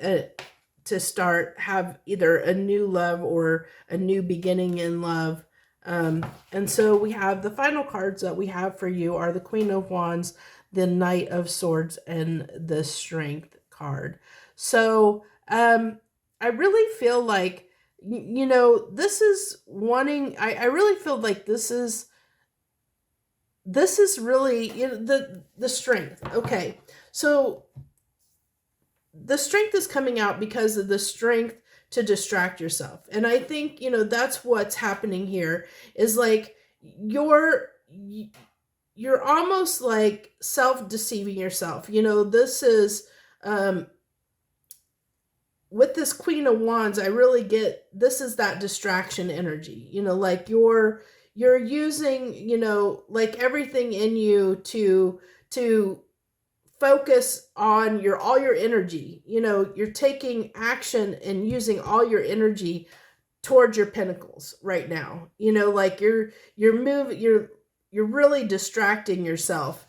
to have either a new love or a new beginning in love. And so we have the final cards that we have for you are the Queen of Wands, the Knight of Swords, and the Strength card. So I really feel like, you know, this is wanting, I really feel like this is really, you know, the strength. Okay, so the strength is coming out because of the strength to distract yourself. And I think, you know, that's what's happening here, is like you're almost like self-deceiving yourself. You know, this is with this Queen of Wands, I really get, this is that distraction energy. You know, like you're using, you know, like everything in you to focus on all your energy. You know, you're taking action and using all your energy towards your pentacles right now. You know, like you're really distracting yourself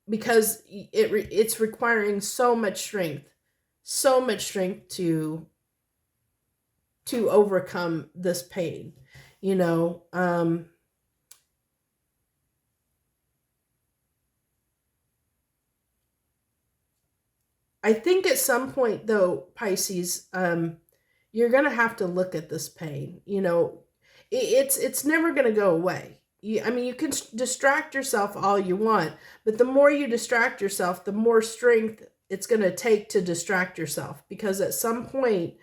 because it's requiring so much strength to overcome this pain. You know, I think at some point, though, Pisces, you're going to have to look at this pain. You know, it's never going to go away. I mean, you can distract yourself all you want, but the more you distract yourself, the more strength it's going to take to distract yourself. Because at some point,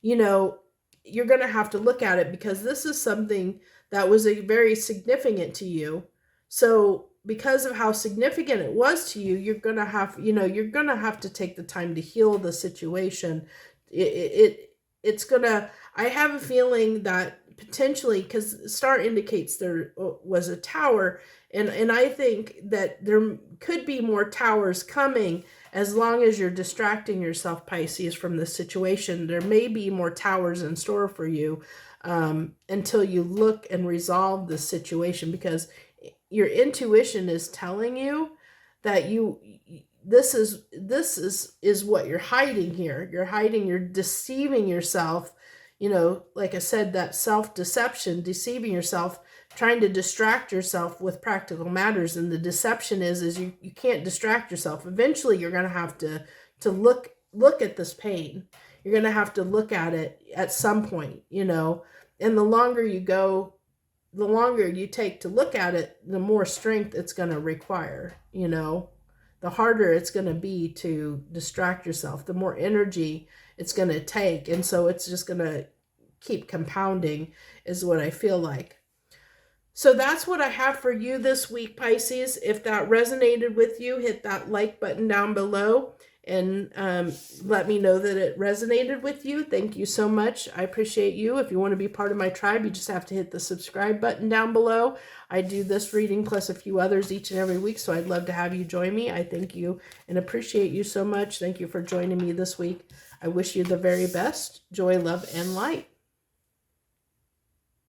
you know, you're going to have to look at it, because this is something that was very significant to you. So because of how significant it was to you, you're going to have, you know, you're going to have to take the time to heal the situation. It's going to, I have a feeling that potentially, because star indicates there was a tower, And I think that there could be more towers coming as long as you're distracting yourself, Pisces, from the situation. There may be more towers in store for you until you look and resolve the situation, because your intuition is telling you that this is what you're hiding here. You're deceiving yourself. You know, like I said, that self-deception, deceiving yourself, trying to distract yourself with practical matters. And the deception is you can't distract yourself. Eventually you're going to have to look at this pain. You're going to have to look at it at some point, you know, and the longer you go, the longer you take to look at it, the more strength it's going to require, you know, the harder it's going to be to distract yourself, the more energy it's going to take. And so it's just going to keep compounding is what I feel like. So that's what I have for you this week, Pisces. If that resonated with you, hit that like button down below and let me know that it resonated with you. Thank you so much. I appreciate you. If you want to be part of my tribe, you just have to hit the subscribe button down below. I do this reading plus a few others each and every week, so I'd love to have you join me. I thank you and appreciate you so much. Thank you for joining me this week. I wish you the very best. Joy, love, and light.